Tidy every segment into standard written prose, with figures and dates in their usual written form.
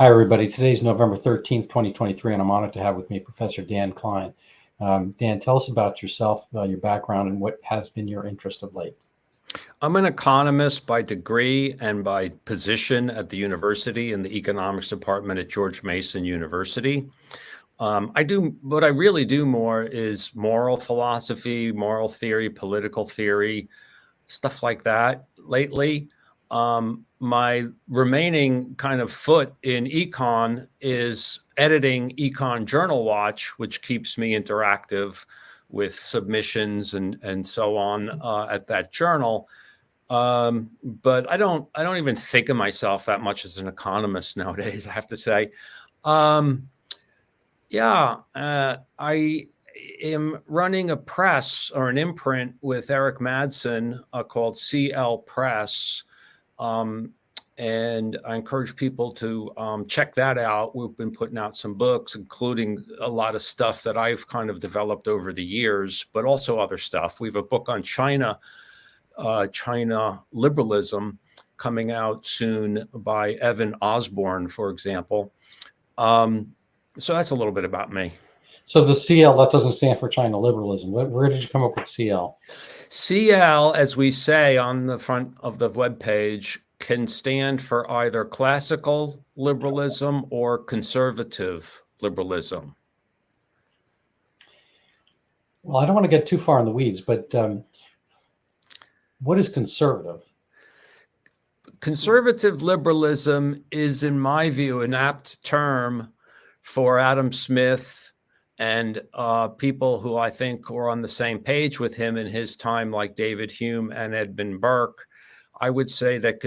Hi, everybody. Today's November 13th, 2023, and I'm honored to have with me Professor Dan Klein. Dan, tell us about yourself, your background, and what has been your interest of late. I'm an economist by degree and by position at the university in the economics department at George Mason University. What I really do more is moral philosophy, moral theory, political theory, stuff like that lately. My remaining kind of foot in econ is editing Econ Journal Watch, which keeps me interactive with submissions and so on at that journal. But I don't even think of myself that much as an economist nowadays, I have to say. I am running a press or an imprint with Erik Matson called CL Press. And I encourage people to check that out. We've been putting out some books, including a lot of stuff that I've kind of developed over the years, but also other stuff. We have a book on China liberalism coming out soon by Evan Osborne, for example. So that's a little bit about me. So the CL, that doesn't stand for China liberalism. Where did you come up with CL? CL, as we say on the front of the webpage, can stand for either classical liberalism or conservative liberalism. Well, I don't want to get too far in the weeds, but what is conservative? Conservative liberalism is, in my view, an apt term for Adam Smith and people who I think were on the same page with him in his time, like David Hume and Edmund Burke. I would say that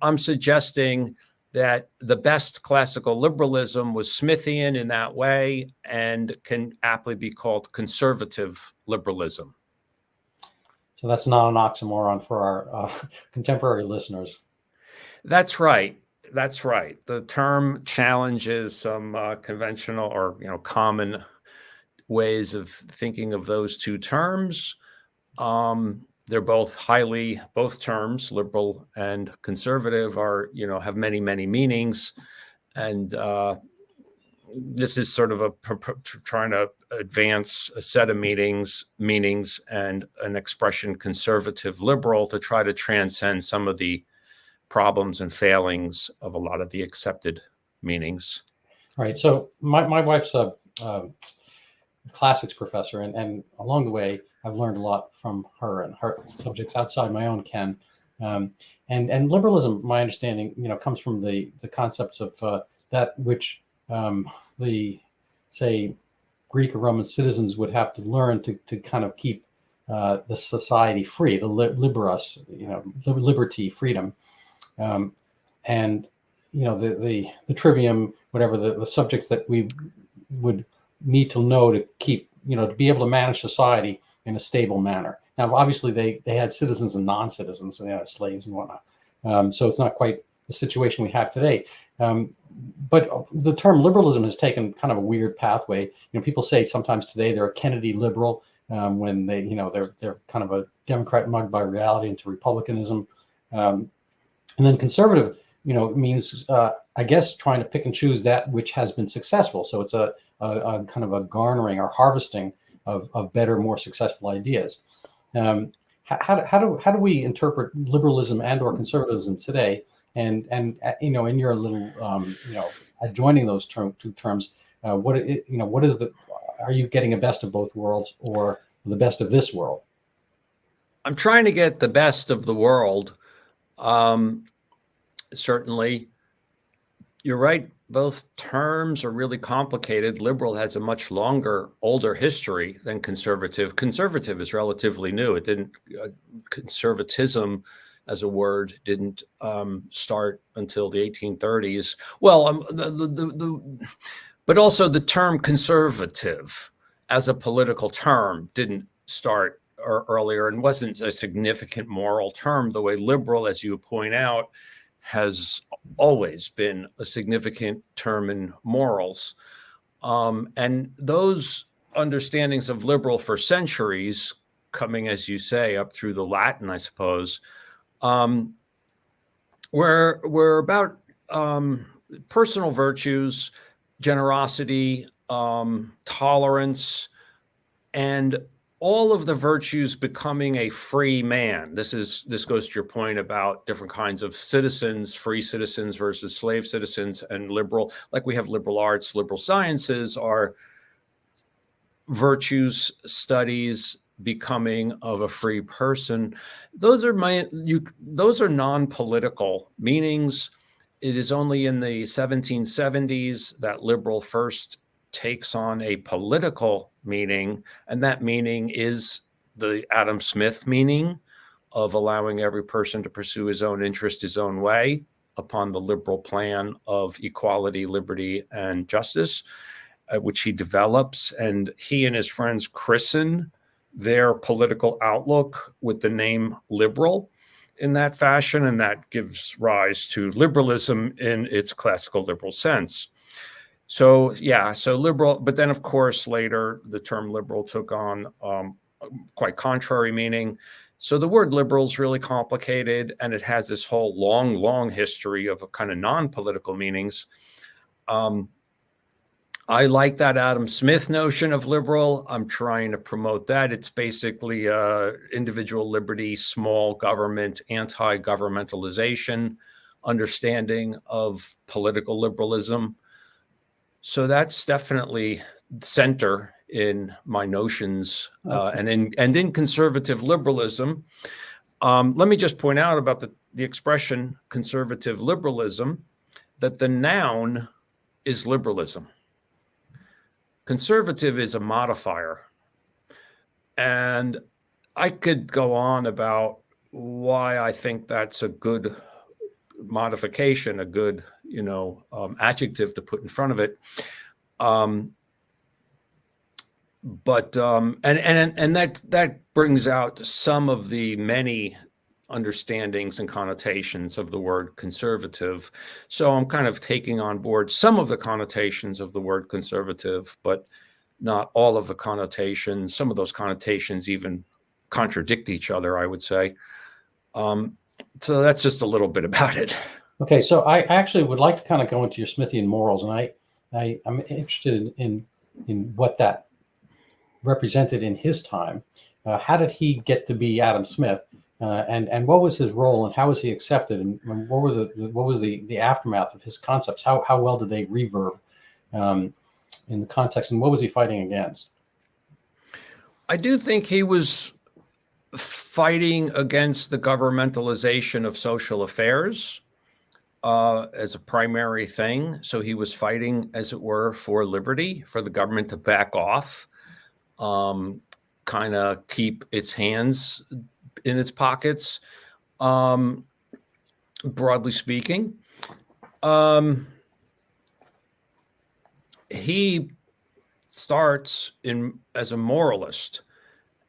I'm suggesting that the best classical liberalism was Smithian in that way and can aptly be called conservative liberalism. So that's not an oxymoron for our contemporary listeners. That's right. That's right. The term challenges some conventional or common ways of thinking of those two terms. They're both terms, liberal and conservative, have many, many meanings, and this is sort of trying to advance a set of meanings and an expression conservative liberal to try to transcend some of the problems and failings of a lot of the accepted meanings. Right. So my wife's a classics professor, and along the way, I've learned a lot from her and her subjects outside my own ken. And liberalism, my understanding, comes from the concepts of that which the, say, Greek or Roman citizens would have to learn to kind of keep the society free, the liberus, liberty, freedom. And the trivium, whatever the subjects that we would need to know to keep, to be able to manage society in a stable manner. Now, obviously, they had citizens and non-citizens, and they had slaves and whatnot. So it's not quite the situation we have today. But the term liberalism has taken kind of a weird pathway. People say sometimes today they're a Kennedy liberal when they, they're kind of a Democrat mugged by reality into republicanism. And then conservative, means, I guess, trying to pick and choose that which has been successful. So it's a kind of a garnering or harvesting of better, more successful ideas. How do we interpret liberalism and or conservatism today? And in your little adjoining those two terms, what is are you getting a best of both worlds or the best of this world? I'm trying to get the best of the world. Certainly, you're right. Both terms are really complicated. Liberal has a much older history than conservative. Conservative is relatively new. It didn't, conservatism as a word didn't start until the 1830s. Well, but also the term conservative as a political term didn't start earlier and wasn't a significant moral term, the way liberal, as you point out, has always been a significant term in morals. And those understandings of liberal for centuries, coming, as you say, up through the Latin, I suppose, were about personal virtues, generosity, tolerance, and all of the virtues becoming a free man. This goes to your point about different kinds of citizens, free citizens versus slave citizens, and liberal, like we have liberal arts, liberal sciences are virtues studies, becoming of a free person. Those are non-political meanings. It is only in the 1770s that liberal first takes on a political meaning, and that meaning is the Adam Smith meaning of allowing every person to pursue his own interest his own way upon the liberal plan of equality, liberty, and justice, which he develops. And he and his friends christen their political outlook with the name liberal in that fashion, and that gives rise to liberalism in its classical liberal sense. So liberal, but then of course later the term liberal took on quite contrary meaning. So the word liberal is really complicated, and it has this whole long history of a kind of non-political meanings. I like that Adam Smith notion of liberal. I'm trying to promote that. It's basically individual liberty, small government, anti-governmentalization, understanding of political liberalism. So that's definitely center in my notions, and in conservative liberalism. Let me just point out about the expression conservative liberalism, that the noun is liberalism. Conservative is a modifier. And I could go on about why I think that's a good modification, a good, adjective to put in front of it. But that brings out some of the many understandings and connotations of the word conservative. So I'm kind of taking on board some of the connotations of the word conservative, but not all of the connotations. Some of those connotations even contradict each other, I would say. So that's just a little bit about it. Okay, so I actually would like to kind of go into your Smithian morals, and I'm interested in what that represented in his time. How did he get to be Adam Smith? And what was his role, and how was he accepted, and what was the aftermath of his concepts? How well did they reverb in the context, and what was he fighting against? I do think he was fighting against the governmentalization of social affairs as a primary thing. So he was fighting, as it were, for liberty, for the government to back off, kind of keep its hands in its pockets, broadly speaking. He starts as a moralist,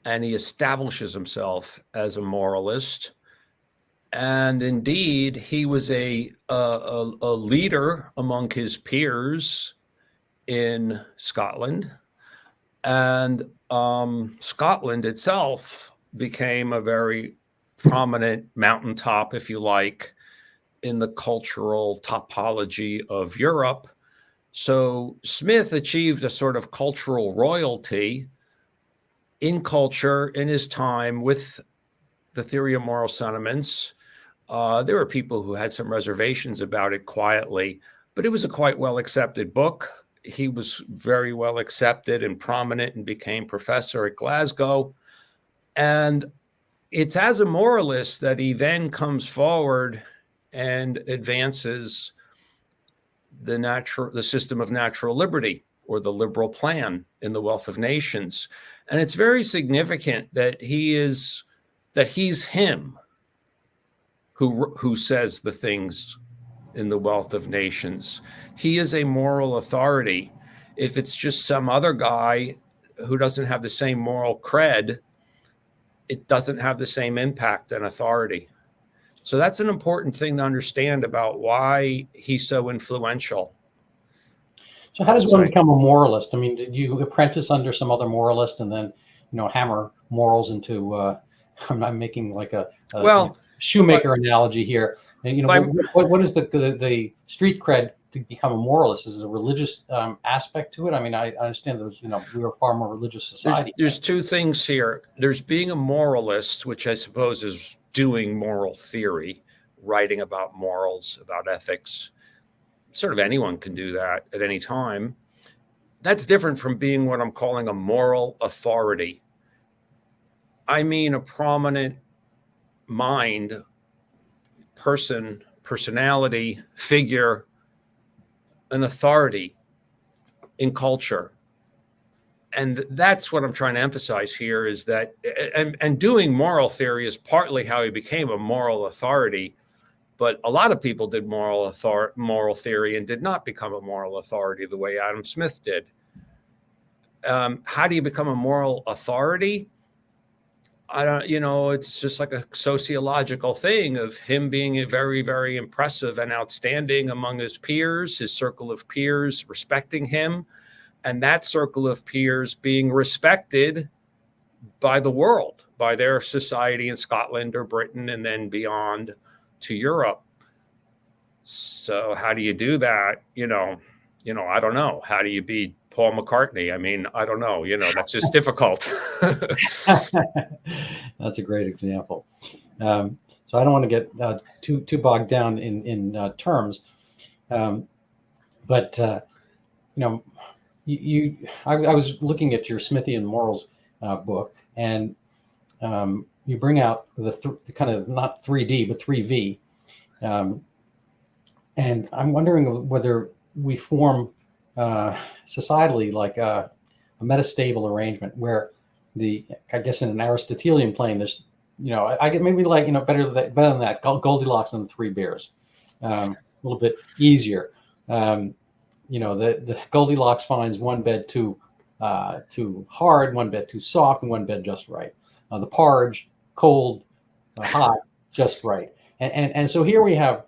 and he establishes himself as a moralist. And indeed, he was a leader among his peers in Scotland. And Scotland itself became a very prominent mountaintop, if you like, in the cultural topology of Europe. So Smith achieved a sort of cultural royalty in culture in his time with the theory of moral sentiments. There were people who had some reservations about it quietly, but it was a quite well accepted book. He was very well accepted and prominent and became professor at Glasgow. And it's as a moralist that he then comes forward and advances the system of natural liberty, or the liberal plan in The Wealth of Nations. And it's very significant that he's him who says the things in The Wealth of Nations. He is a moral authority. If it's just some other guy who doesn't have the same moral cred, it doesn't have the same impact and authority. So that's an important thing to understand about why he's so influential. So how does one become a moralist? I mean, did you apprentice under some other moralist and then, hammer morals into, I'm making like a shoemaker analogy here. And, what is the street cred to become a moralist? Is there a religious aspect to it? I mean, I understand there's, we are a far more religious society. There's two things here. There's being a moralist, which I suppose is doing moral theory, writing about morals, about ethics. Sort of anyone can do that at any time. That's different from being what I'm calling a moral authority. I mean, a prominent mind, person, personality, figure, an authority in culture. And that's what I'm trying to emphasize here is that, and doing moral theory is partly how he became a moral authority. But a lot of people did moral theory and did not become a moral authority the way Adam Smith did. How do you become a moral authority? I don't, it's just like a sociological thing of him being very, very impressive and outstanding among his peers, his circle of peers respecting him, and that circle of peers being respected by the world, by their society in Scotland or Britain, and then beyond to Europe. So how do you do that? I don't know. How do you be Paul McCartney? I mean, I don't know. That's just difficult. That's a great example. So I don't want to get too bogged down in terms, but I was looking at your Smithian Morals book, and you bring out the kind of not 3D but 3V, and I'm wondering whether we form societally like a metastable arrangement where I guess in an Aristotelian plane, there's, I get maybe like, better than that, Goldilocks and the Three Bears, a little bit easier. The Goldilocks finds one bed too hard, one bed too soft, and one bed just right. The porridge, cold, hot, just right. And so here we have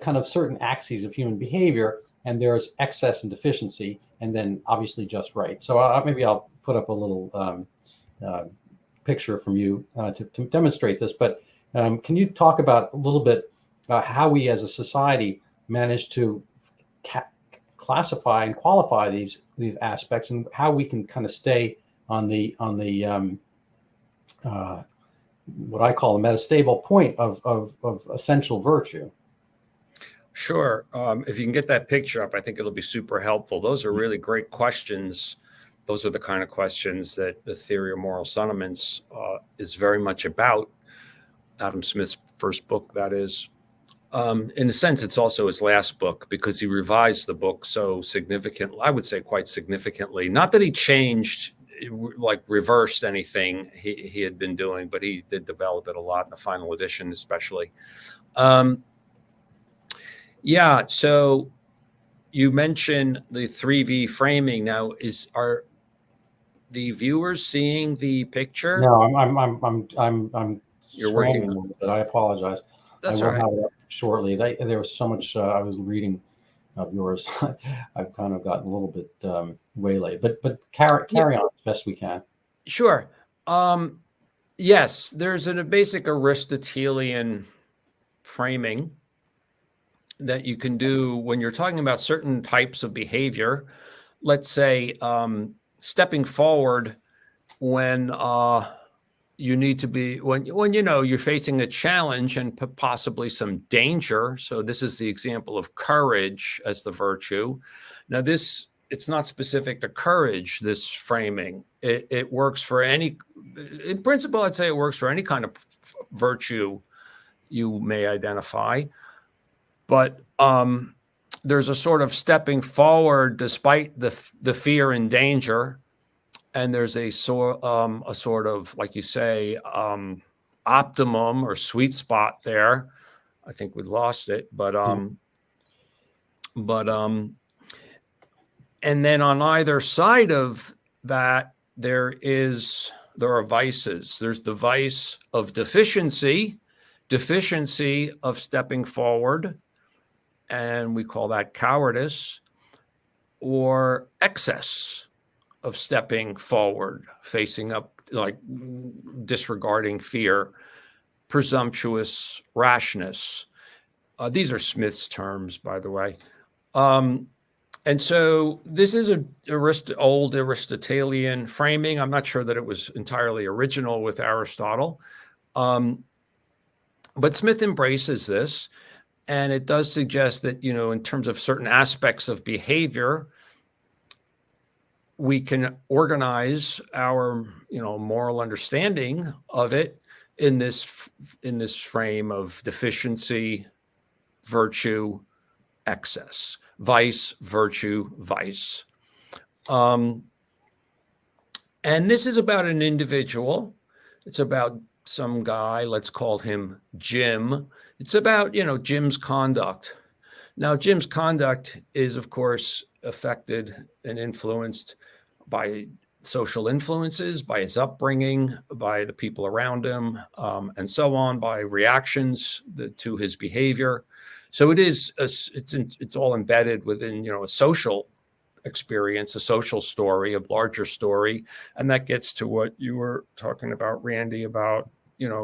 kind of certain axes of human behavior, and there's excess and deficiency, and then obviously just right. So maybe I'll put up a little picture from you to demonstrate this. But can you talk about a little bit how we as a society manage to classify and qualify these aspects, and how we can kind of stay on the what I call a metastable point of essential virtue? Sure. If you can get that picture up, I think it'll be super helpful. Those are really great questions. Those are the kind of questions that the theory of moral sentiments is very much about. Adam Smith's first book, that is. In a sense, it's also his last book because he revised the book so significantly, I would say quite significantly. Not that he changed, like reversed anything he had been doing, but he did develop it a lot in the final edition, especially. Yeah, so you mentioned the 3V framing. Now, are the viewers seeing the picture? No, I'm You're working with it. I apologize. That's I will all right. have it up shortly. There was so much I was reading of yours. I've kind of gotten a little bit waylaid, but carry on as best we can. Sure. Yes, there's a basic Aristotelian framing that you can do when you're talking about certain types of behavior. Let's say stepping forward when you need to be, when you're facing a challenge and possibly some danger. So this is the example of courage as the virtue. Now it's not specific to courage, this framing. It works for any, in principle, I'd say it works for any kind of virtue you may identify. But there's a sort of stepping forward despite the fear and danger, and there's a sort of, like you say, optimum or sweet spot there. I think we lost it, but and then on either side of that there are vices. There's the vice of deficiency of stepping forward, and we call that cowardice, or excess of stepping forward, facing up, like disregarding fear, presumptuous rashness. These are Smith's terms, by the way. And so this is a old Aristotelian framing. I'm not sure that it was entirely original with Aristotle. But Smith embraces this, and it does suggest that, in terms of certain aspects of behavior, we can organize our, moral understanding of it in this frame of deficiency, virtue, excess, vice, virtue, vice. And this is about an individual. It's about some guy, let's call him Jim. It's about, Jim's conduct. Now, Jim's conduct is, of course, affected and influenced by social influences, by his upbringing, by the people around him, and so on, by reactions to his behavior. So it's all embedded within, a social experience, a social story, a larger story. And that gets to what you were talking about, Randy, about,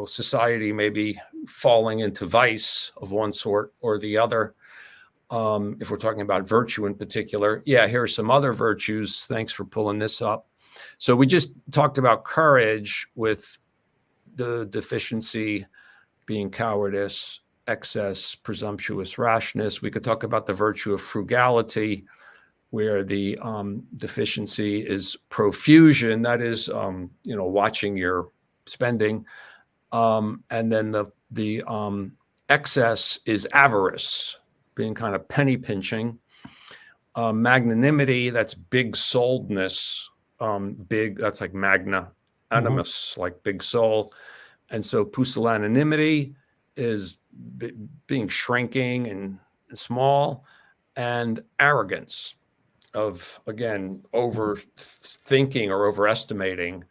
society maybe falling into vice of one sort or the other. If we're talking about virtue in particular, here are some other virtues. Thanks for pulling this up. So we just talked about courage, with the deficiency being cowardice, excess, presumptuous rashness. We could talk about the virtue of frugality, where the deficiency is profusion, that is, watching your spending. And then the excess is avarice, being kind of penny pinching. Magnanimity, that's big souledness. That's like magna animus, like big soul. And so pusillanimity is being shrinking and small. And arrogance, of, again, overthinking or overestimating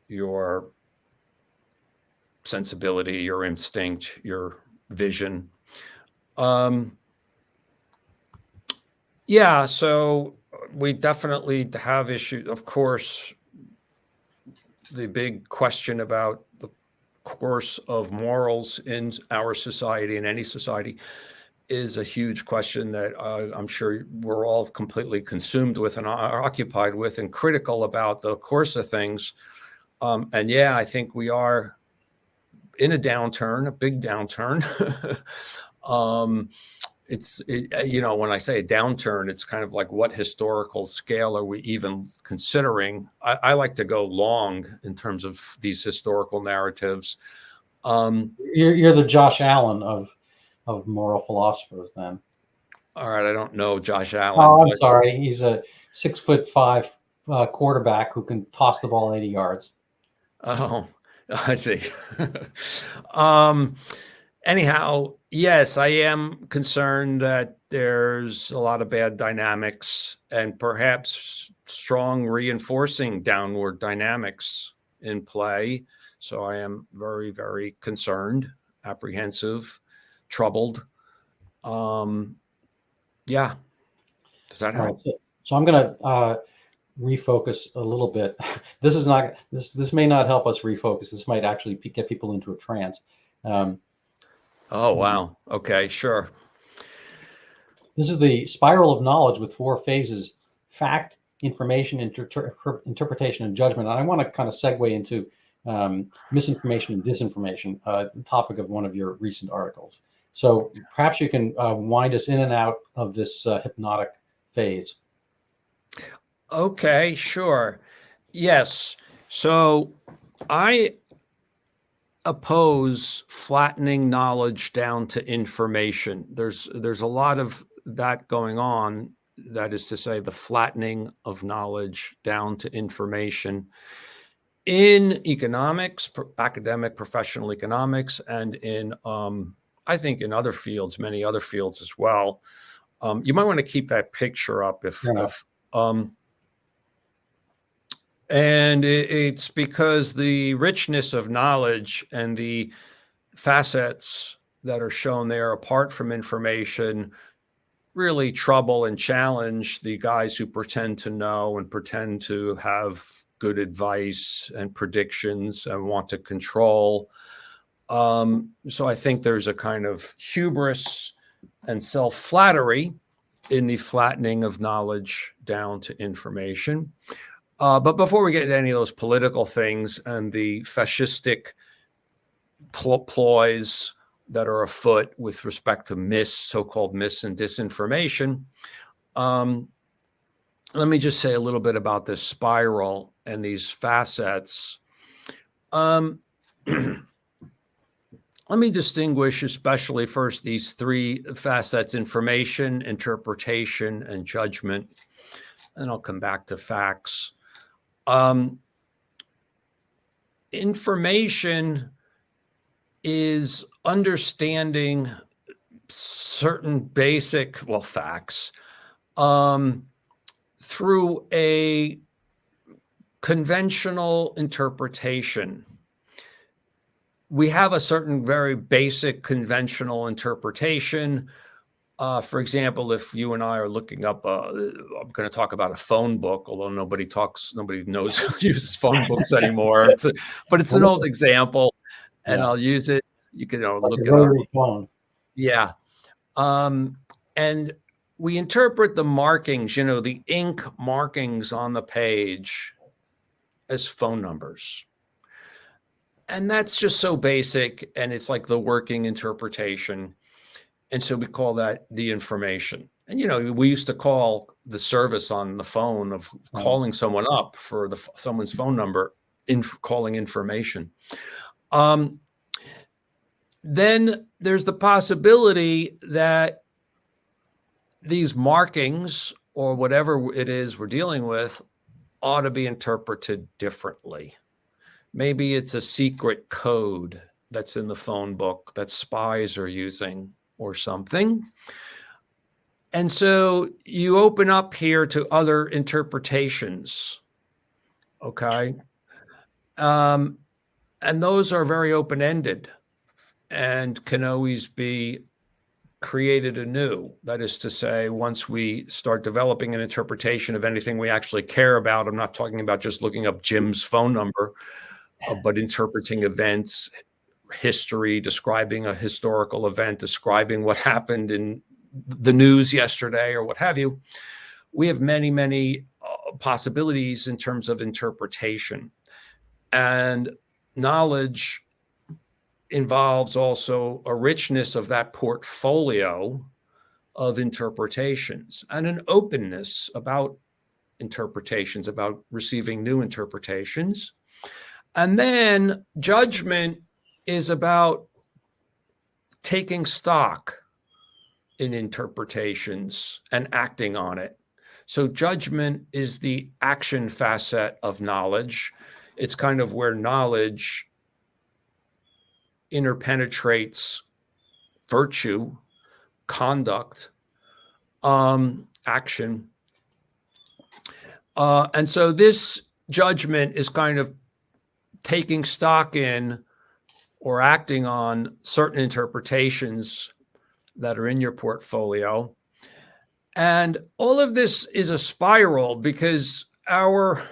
your sensibility, your instinct, your vision. So we definitely have issues. Of course, the big question about the course of morals in our society, in any society, is a huge question that I'm sure we're all completely consumed with and are occupied with and critical about the course of things. I think we are in a downturn, a big downturn. When I say a downturn, it's kind of like, what historical scale are we even considering? I like to go long in terms of these historical narratives. You're the Josh Allen of moral philosophers, then. All right, I don't know Josh Allen. Oh, I'm sorry. He's a 6'5" quarterback who can toss the ball 80 yards. Oh, I see. Anyhow, yes, I am concerned that there's a lot of bad dynamics and perhaps strong reinforcing downward dynamics in play. So I am very, very concerned, apprehensive, troubled. Does that help? Right, so I'm going to refocus a little bit. This may not help us refocus. This might actually get people into a trance. Oh, wow. Okay, sure. This is the spiral of knowledge with 4 phases: fact, information, interpretation, and judgment. And I want to kind of segue into misinformation and disinformation, the topic of one of your recent articles. So perhaps you can wind us in and out of this hypnotic phase. Okay, sure. Yes. So I oppose flattening knowledge down to information. There's a lot of that going on. That is to say, the flattening of knowledge down to information in economics, academic, professional economics, and in I think in other fields, many other fields as well. You might want to keep that picture up and it's because the richness of knowledge and the facets that are shown there, apart from information, really trouble and challenge the guys who pretend to know and pretend to have good advice and predictions and want to control. So I think there's a kind of hubris and self-flattery in the flattening of knowledge down to information. But before we get into any of those political things and the fascistic ploys that are afoot with respect to so-called mis and disinformation, let me just say a little bit about this spiral and these facets. Let me distinguish especially first these three facets: information, interpretation, and judgment. And I'll come back to facts. Information is understanding certain basic, facts through a conventional interpretation. We have a certain very basic conventional interpretation. For example, if you and I are looking up, I'm going to talk about a phone book, although nobody uses phone books anymore. But it's an old example, and I'll use it. You can look it up. Phone. Yeah. And we interpret the markings, the ink markings on the page as phone numbers. And that's just so basic, and it's like the working interpretation. And so we call that the information. And, we used to call the service on the phone of calling someone up for someone's phone number, calling information. Then there's the possibility that these markings or whatever it is we're dealing with ought to be interpreted differently. Maybe it's a secret code that's in the phone book that spies are using or something. And so you open up here to other interpretations, okay? And those are very open-ended and can always be created anew. That is to say, once we start developing an interpretation of anything we actually care about, I'm not talking about just looking up Jim's phone number, but interpreting events, history, describing a historical event, describing what happened in the news yesterday or what have you. We have many, many possibilities in terms of interpretation. And knowledge involves also a richness of that portfolio of interpretations and an openness about interpretations, about receiving new interpretations. And then judgment is about taking stock in interpretations and acting on it. So judgment is the action facet of knowledge. It's kind of where knowledge interpenetrates virtue, conduct, action. And so this judgment is kind of taking stock in or acting on certain interpretations that are in your portfolio. And all of this is a spiral because our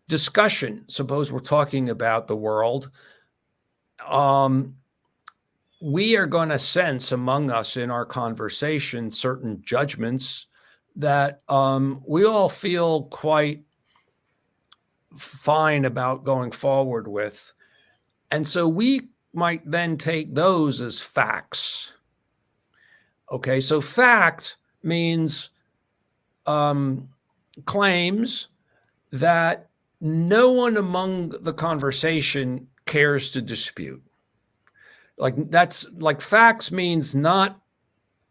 discussion, suppose we're talking about the world, we are going to sense among us in our conversation certain judgments that we all feel quite fine about going forward with. And so we might then take those as facts. Okay, so fact means claims that no one among the conversation cares to dispute. Like facts means not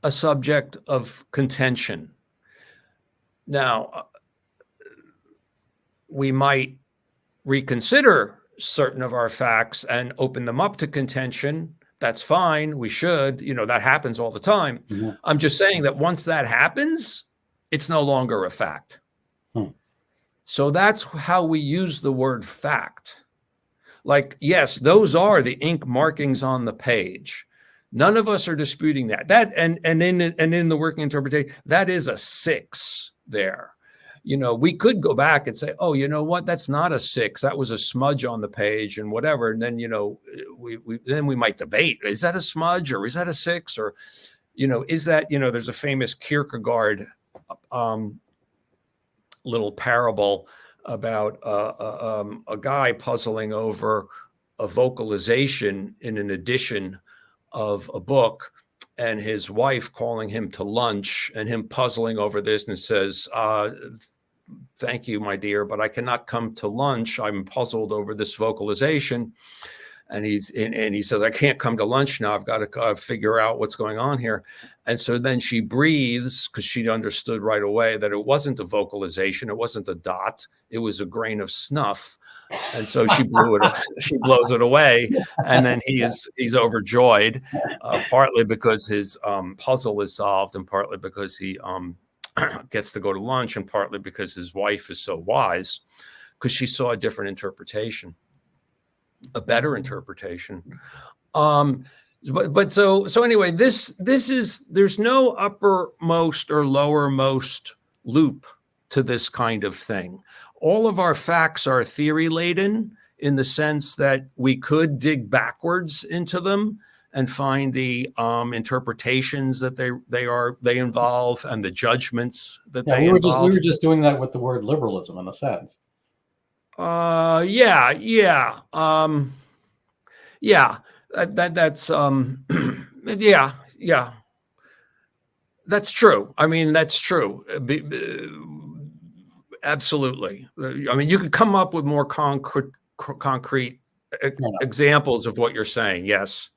a subject of contention. Now, we might reconsider certain of our facts and open them up to contention. That's fine. We should, that happens all the time. Mm-hmm. I'm just saying that once that happens, it's no longer a fact. So that's how we use the word fact. Like, yes, those are the ink markings on the page. None of us are disputing that. And in the working interpretation, that is a 6 there. We could go back and say, oh, you know what? That's not a 6. That was a smudge on the page and whatever. And then, we might debate, is that a smudge or is that a 6? Or is that, there's a famous Kierkegaard little parable about a guy puzzling over a vocalization in an edition of a book, and his wife calling him to lunch and him puzzling over this, and says, thank you, my dear, but I cannot come to lunch. I'm puzzled over this vocalization. And he says, I can't come to lunch now. I've got to figure out what's going on here. And so then she breathes, because she understood right away that it wasn't a vocalization. It wasn't a dot. It was a grain of snuff. And so she she blows it away. And then he's overjoyed, partly because his puzzle is solved, and partly because he gets to go to lunch, and partly because his wife is so wise, because she saw a different interpretation, a better interpretation. But so anyway, this is, there's no uppermost or lowermost loop to this kind of thing. All of our facts are theory laden, in the sense that we could dig backwards into them and find the interpretations that they involve, and the judgments that they involve. We were just doing that with the word liberalism, in a sense. Yeah. That's yeah. That's true. I mean, that's true. Absolutely. I mean, you could come up with more concrete examples of what you're saying. Yes.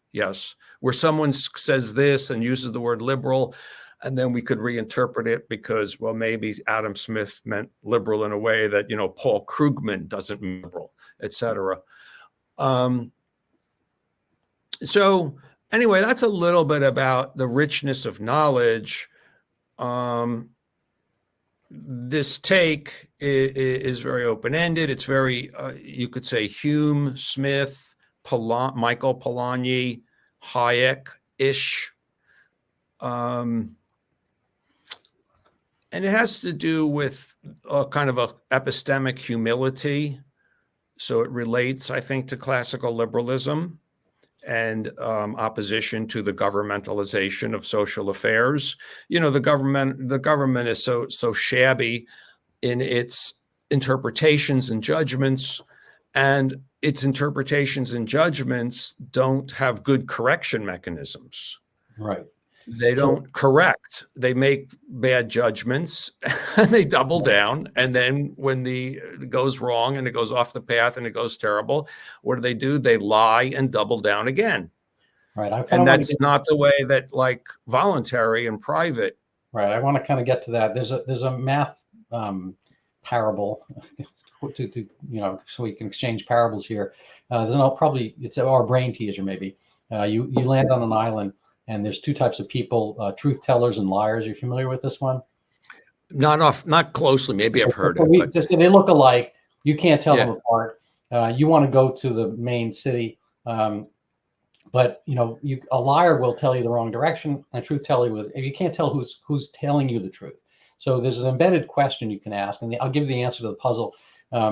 Where someone says this and uses the word liberal, and then we could reinterpret it because, well, maybe Adam Smith meant liberal in a way that, Paul Krugman doesn't mean liberal, etc. So anyway, that's a little bit about the richness of knowledge. This take is very open-ended. It's very, you could say, Hume, Smith, Michael Polanyi, Hayek-ish. And it has to do with a kind of a epistemic humility. So it relates, I think, to classical liberalism and opposition to the governmentalization of social affairs. The government is so shabby in its interpretations and judgments, and its interpretations and judgments don't have good correction mechanisms. Right. They don't correct. They make bad judgments and they double down. And then when it goes wrong and it goes off the path and it goes terrible, what do? They lie and double down again. Right. And that's not the way that, like, voluntary and private. Right. I want to kind of get to that. There's a math parable to so we can exchange parables here. It's our brain teaser maybe. You land on an island, and there's two types of people, truth tellers and liars. Are you familiar with this one? Not closely. Maybe I've heard it. They look alike. You can't tell them apart. You want to go to the main city, but a liar will tell you the wrong direction, and a truth teller will. You can't tell who's telling you the truth. So there's an embedded question you can ask, and I'll give you the answer to the puzzle.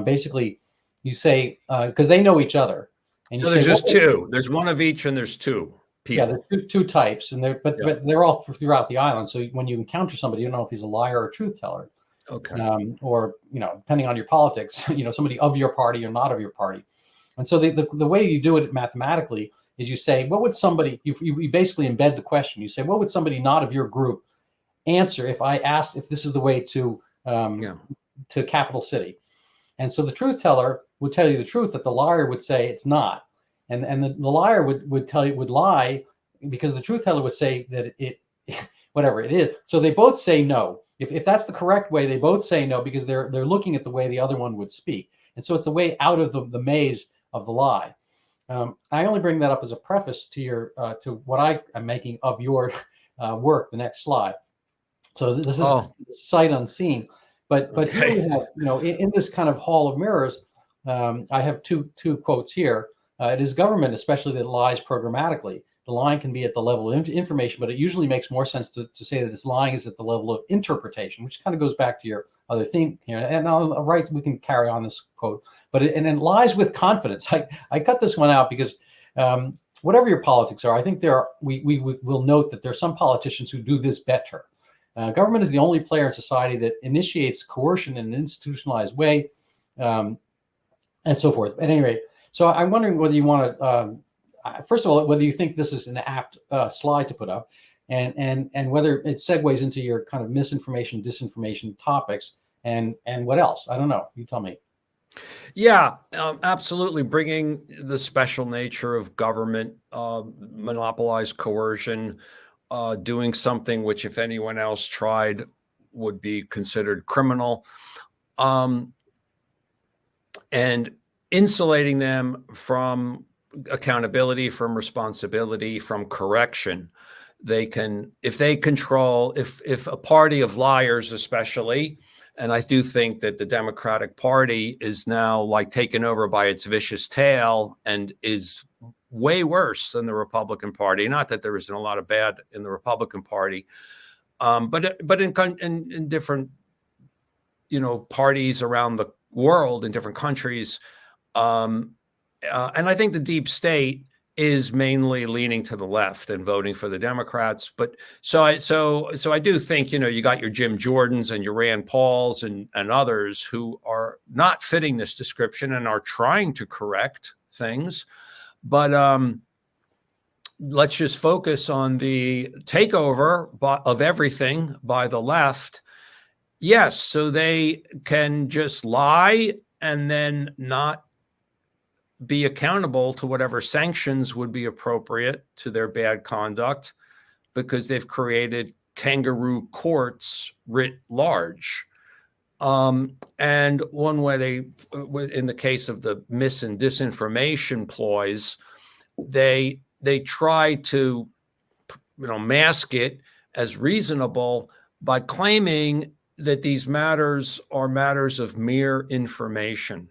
Basically, you say, because they know each other. And so there's just two. There's one of each, and there's two people. Yeah, there's two types, and but they're all throughout the island. So when you encounter somebody, you don't know if he's a liar or a truth teller. Okay. Or depending on your politics, somebody of your party or not of your party. And so the way you do it mathematically is you say, what would somebody? You basically embed the question. You say, what would somebody not of your group answer if I asked if this is the way to capital city? And so the truth teller would tell you the truth, that the liar would say it's not. And the liar would lie, because the truth teller would say that it whatever it is. So they both say no. If that's the correct way, they both say no, because they're looking at the way the other one would speak. And so it's the way out of the maze of the lie. I only bring that up as a preface to to what I am making of your work. The next slide. So this is sight unseen. But here we have, in this kind of hall of mirrors, I have two quotes here. It is government, especially, that lies programmatically. The lying can be at the level of information, but it usually makes more sense to say that this lying is at the level of interpretation, which kind of goes back to your other theme here. And on the right, we can carry on this quote, but it lies with confidence. I cut this one out because whatever your politics are, I think we will note that there are some politicians who do this better. Government is the only player in society that initiates coercion in an institutionalized way, and so forth. At any rate, so I'm wondering whether you want to, first of all, whether you think this is an apt slide to put up, and whether it segues into your kind of misinformation, disinformation topics, and what else? I don't know. You tell me. Yeah, absolutely. Bringing the special nature of government, monopolized coercion, doing something which, if anyone else tried, would be considered criminal, and insulating them from accountability, from responsibility, from correction. They can, if they control, if a party of liars, especially. And I do think that the Democratic Party is now like taken over by its vicious tail and is way worse than the Republican Party. Not that there isn't a lot of bad in the Republican Party, but in different, parties around the world, in different countries, and I think the deep state is mainly leaning to the left and voting for the Democrats. But so I do think, you got your Jim Jordans and your Rand Pauls and others who are not fitting this description and are trying to correct things. But let's just focus on the takeover of everything by the left. Yes, so they can just lie and then not be accountable to whatever sanctions would be appropriate to their bad conduct, because they've created kangaroo courts writ large. And one way in the case of the mis and disinformation ploys, they try to, mask it as reasonable by claiming that these matters are matters of mere information.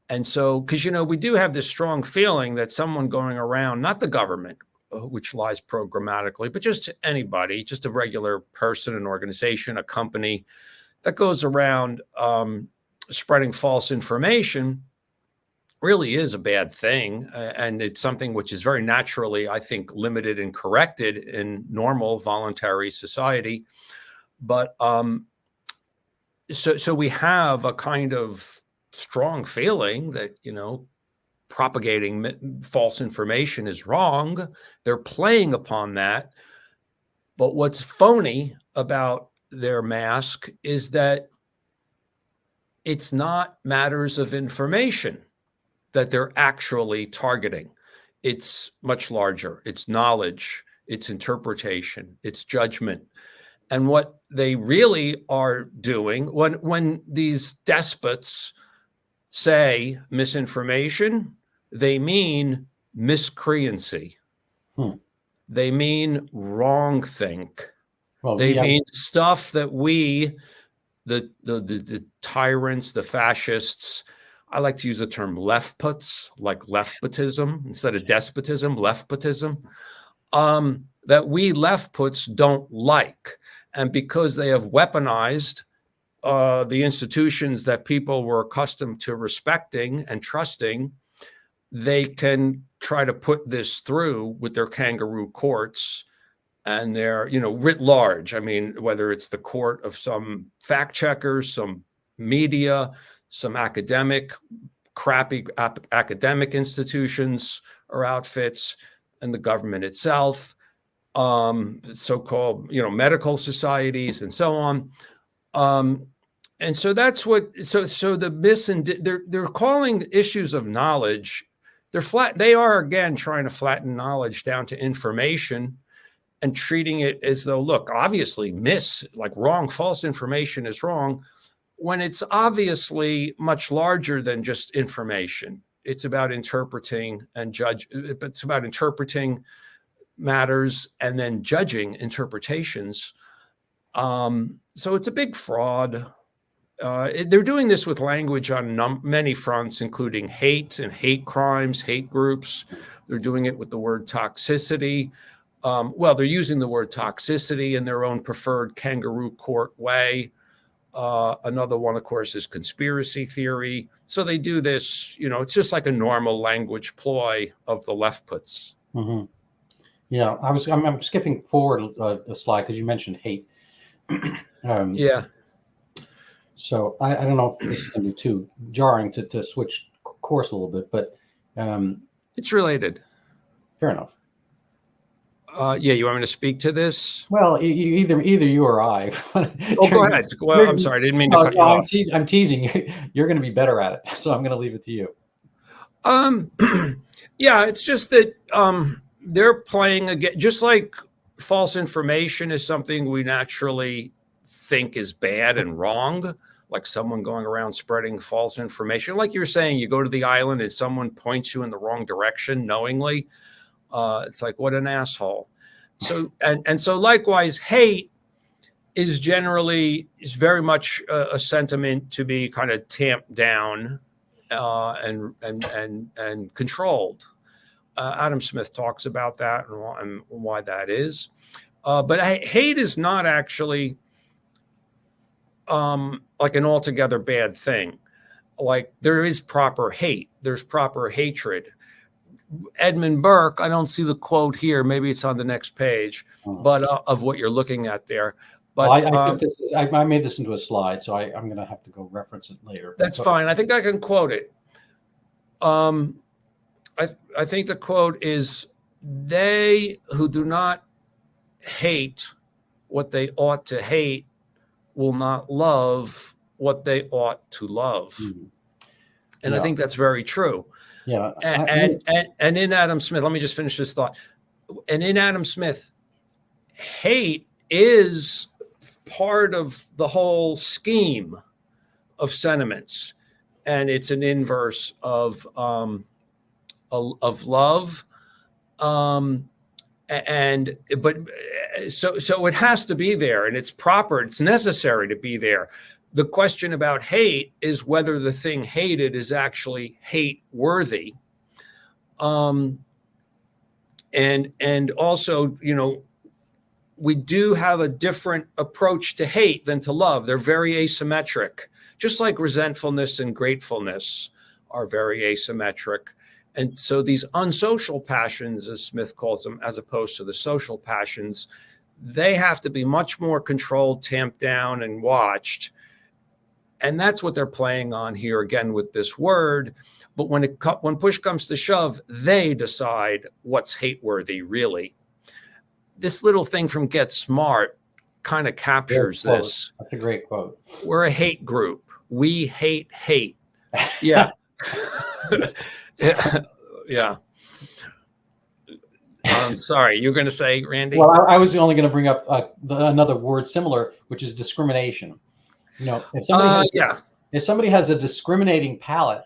And so, because, we do have this strong feeling that someone going around, not the government, which lies programmatically, but just anybody, just a regular person, an organization, a company that goes around spreading false information, really is a bad thing. And it's something which is very naturally, I think, limited and corrected in normal voluntary society. But so we have a kind of strong feeling that, propagating false information is wrong. They're playing upon that. But what's phony about their mask is that it's not matters of information that they're actually targeting. It's much larger. It's knowledge, it's interpretation, it's judgment. And what they really are doing when these despots say misinformation, they mean miscreancy. They mean wrongthink. Well, they mean stuff that we, the tyrants, the fascists, I like to use the term leftputs, like leftputism instead of despotism, leftputism, that we leftputs don't like. And because they have weaponized the institutions that people were accustomed to respecting and trusting, they can try to put this through with their kangaroo courts and their, writ large. I mean, whether it's the court of some fact checkers, some media, some crappy academic institutions or outfits, and the government itself, so-called, medical societies and so on. And so that's what, so the they're calling issues of knowledge, they are again trying to flatten knowledge down to information and treating it as though, look, obviously wrong, false information is wrong, when it's obviously much larger than just information. It's about interpreting and it's about interpreting matters and then judging interpretations. So it's a big fraud. They're doing this with language on many fronts, including hate and hate crimes, hate groups. They're doing it with the word toxicity. They're using the word toxicity in their own preferred kangaroo court way. Another one, of course, is conspiracy theory. So they do this, it's just like a normal language ploy of the leftputs. Hmm. Yeah, I'm skipping forward a slide because you mentioned hate. um, Yeah, so I don't know if this is going to be too jarring to switch course a little bit, but um, it's related. fair enough. Yeah, you want me to speak to this? Well, either you or I. Oh, go ahead. Well, I'm sorry, I didn't mean to No, cut you off. I'm teasing you. You're going to be better at it, so I'm going to leave it to you. Um, yeah, it's just that they're playing again, just like false information is something we naturally think is bad and wrong, like someone going around spreading false information. Like you're saying, you go to the island and someone points you in the wrong direction knowingly. It's like, what an asshole. So, and so likewise, hate is very much a sentiment to be kind of tamped down and controlled. Adam Smith talks about that and why that is. But hate is not actually like an altogether bad thing. Like there is proper hate, there's proper hatred. Edmund Burke, I don't see the quote here. Maybe it's on the next page, but of what you're looking at there. But I took this. I made this into a slide, so I'm going to have to go reference it later. That's fine. I think I can quote it. I think the quote is, "They who do not hate what they ought to hate will not love what they ought to love." Mm-hmm. And yeah. I think that's very true. Yeah. And in Adam Smith, let me just finish this thought. And in Adam Smith, hate is part of the whole scheme of sentiments, and it's an inverse of love. So it has to be there, and it's proper. It's necessary to be there. The question about hate is whether the thing hated is actually hate worthy. And also, we do have a different approach to hate than to love. They're very asymmetric, just like resentfulness and gratefulness are very asymmetric. And so these unsocial passions, as Smith calls them, as opposed to the social passions, they have to be much more controlled, tamped down, and watched. And that's what they're playing on here again with this word. But when push comes to shove, they decide what's hate-worthy, really. This little thing from Get Smart kind of captures this. That's a great quote. We're a hate group. We hate hate. Yeah. Yeah. I'm sorry. You're going to say, Randy? Well, I was only going to bring up another word similar, which is discrimination. If somebody has a discriminating palate,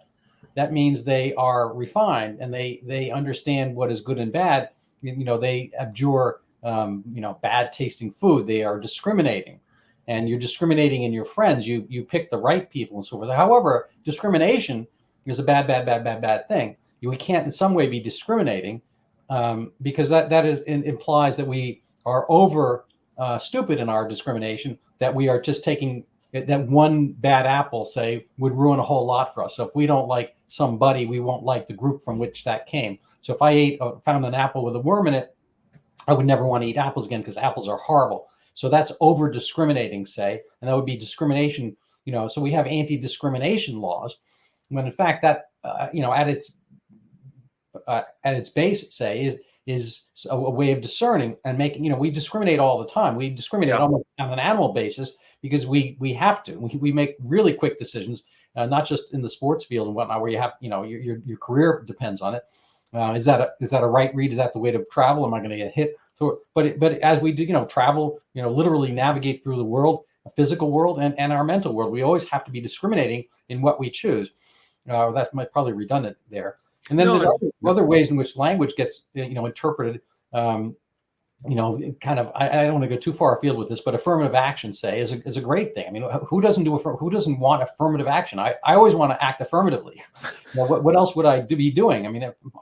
that means they are refined and they understand what is good and bad. They abjure bad tasting food. They are discriminating, and you're discriminating in your friends. You pick the right people and so forth. However, discrimination is a bad thing. We can't in some way be discriminating because that implies that we are over stupid in our discrimination, that we are just taking that one bad apple, say, would ruin a whole lot for us. So if we don't like somebody, we won't like the group from which that came. So if I found an apple with a worm in it, I would never want to eat apples again because apples are horrible. So that's over discriminating, say, and that would be discrimination. So we have anti-discrimination laws, when in fact that at its base, say, is a way of discerning and making. We discriminate all the time. We discriminate almost on an animal basis because we have to. We make really quick decisions, not just in the sports field and whatnot, where you have your career depends on it. Is that a right read? Is that the way to travel? Am I going to get hit? So, but as we do, travel, literally navigate through the world, a physical world and our mental world, we always have to be discriminating in what we choose. That's probably redundant there. And then there's other ways in which language gets, interpreted. Kind of. I don't want to go too far afield with this, but affirmative action, say, is a great thing. I mean, who doesn't want affirmative action? I always want to act affirmatively. What else would I be doing? I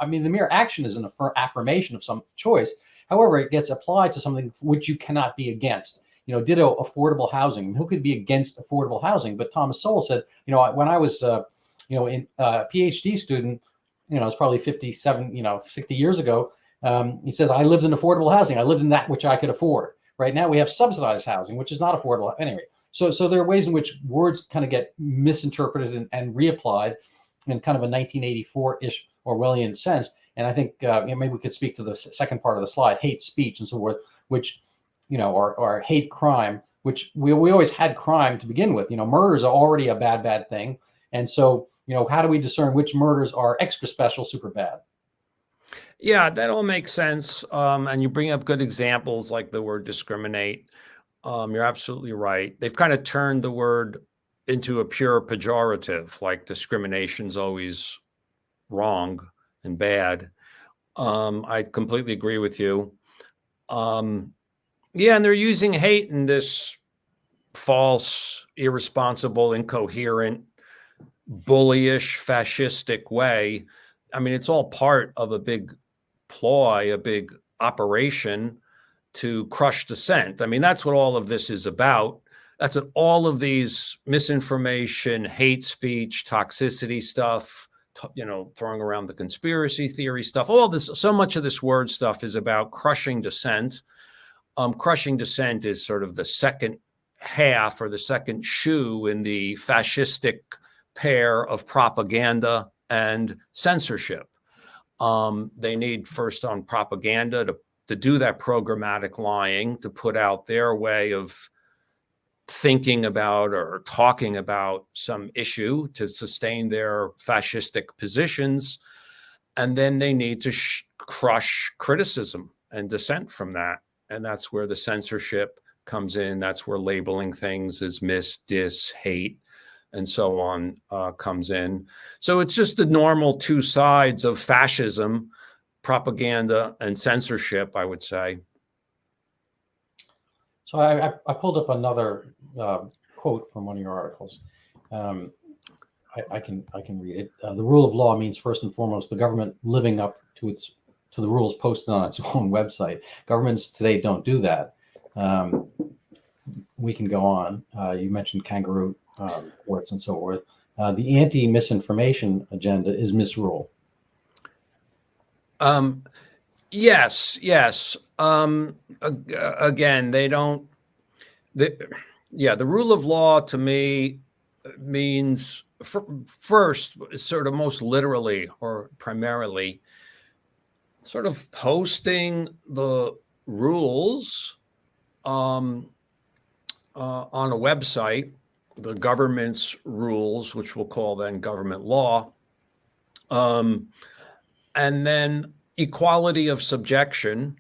mean, the mere action is an affirmation of some choice. However, it gets applied to something which you cannot be against. Ditto affordable housing. Who could be against affordable housing? But Thomas Sowell said, when I was, in a PhD student, it's probably 57, 60 years ago. He says, I lived in affordable housing. I lived in that which I could afford. Right now we have subsidized housing, which is not affordable. Anyway, so there are ways in which words kind of get misinterpreted and reapplied in kind of a 1984-ish Orwellian sense. And I think maybe we could speak to the second part of the slide, hate speech and so forth, which, or hate crime, which we always had crime to begin with. Murders are already a bad thing. And so, how do we discern which murders are extra special, super bad? Yeah, that all makes sense. And you bring up good examples like the word discriminate. You're absolutely right. They've kind of turned the word into a pure pejorative, like discrimination's always wrong and bad. I completely agree with you. Yeah, and they're using hate in this false, irresponsible, incoherent, bullyish, fascistic way. I mean, it's all part of a big ploy, a big operation to crush dissent. I mean, that's what all of this is about. That's what all of these misinformation, hate speech, toxicity stuff, throwing around the conspiracy theory stuff, all this, so much of this word stuff is about crushing dissent. Crushing dissent is sort of the second half or the second shoe in the fascistic pair of propaganda and censorship. They need first on propaganda to do that programmatic lying, to put out their way of thinking about or talking about some issue to sustain their fascistic positions. And then they need to crush criticism and dissent from that. And that's where the censorship comes in. That's where labeling things as mis, dis, hate, and so on comes in. So it's just the normal two sides of fascism, propaganda and censorship, I would say. So I pulled up another quote from one of your articles. I can read it. The rule of law means first and foremost the government living up to the rules posted on its own website. Governments today don't do that. We can go on. You mentioned kangaroo courts and so forth. The anti-misinformation agenda is misrule. Yes. Again, they don't. The rule of law to me means first, sort of most literally or primarily, sort of posting the rules on a website, the government's rules, which we'll call then government law, and then equality of subjection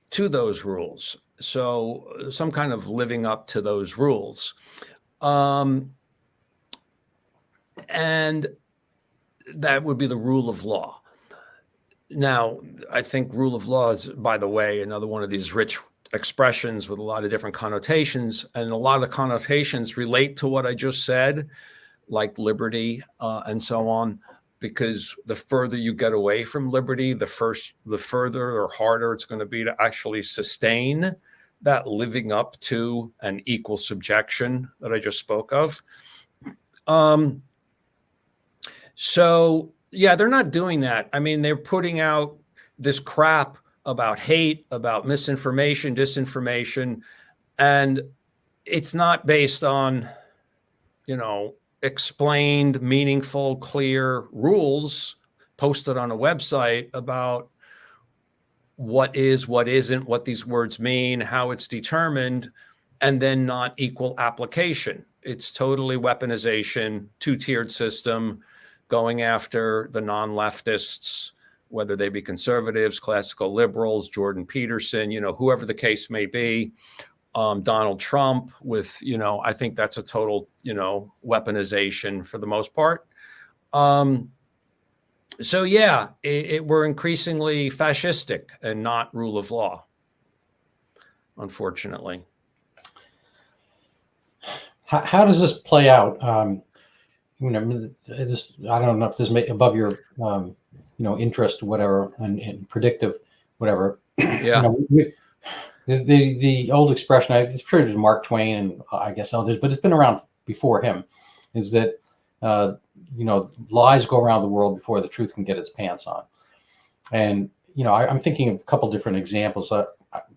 to those rules. So some kind of living up to those rules. And that would be the rule of law. Now, I think rule of law is, by the way, another one of these rich expressions with a lot of different connotations, and a lot of connotations relate to what I just said, like liberty and so on, because the further you get away from liberty, the further or harder it's going to be to actually sustain that living up to an equal subjection that I just spoke of. So yeah, they're not doing that. I mean, they're putting out this crap about hate, about misinformation, disinformation, and it's not based on, explained, meaningful, clear rules posted on a website about what is, what isn't, what these words mean, how it's determined, and then not equal application. It's totally weaponization, two-tiered system, going after the non-leftists, whether they be conservatives, classical liberals, Jordan Peterson, whoever the case may be, Donald Trump with, I think that's a total, weaponization for the most part. So yeah, we're increasingly fascistic and not rule of law, unfortunately. How does this play out? I don't know if this may above your interest, whatever, and predictive, whatever. Yeah. The old expression, it's attributed to Mark Twain and I guess others, but it's been around before him, is that lies go around the world before the truth can get its pants on. And I'm thinking of a couple different examples.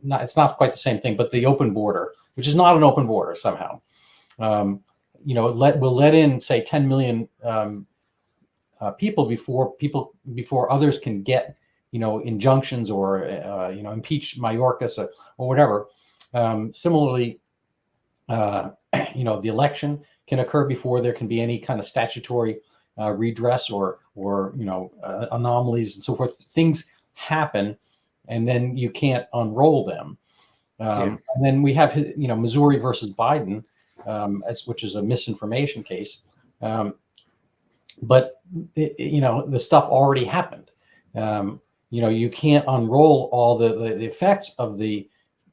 It's not quite the same thing, but the open border, which is not an open border somehow, will let in, say, 10 million people before others can get, injunctions or impeach Mayorkas or whatever. Similarly, the election can occur before there can be any kind of statutory redress or anomalies and so forth. Things happen, and then you can't unroll them. And then we have, Missouri versus Biden, which is a misinformation case. But the stuff already happened. You can't unroll all the effects of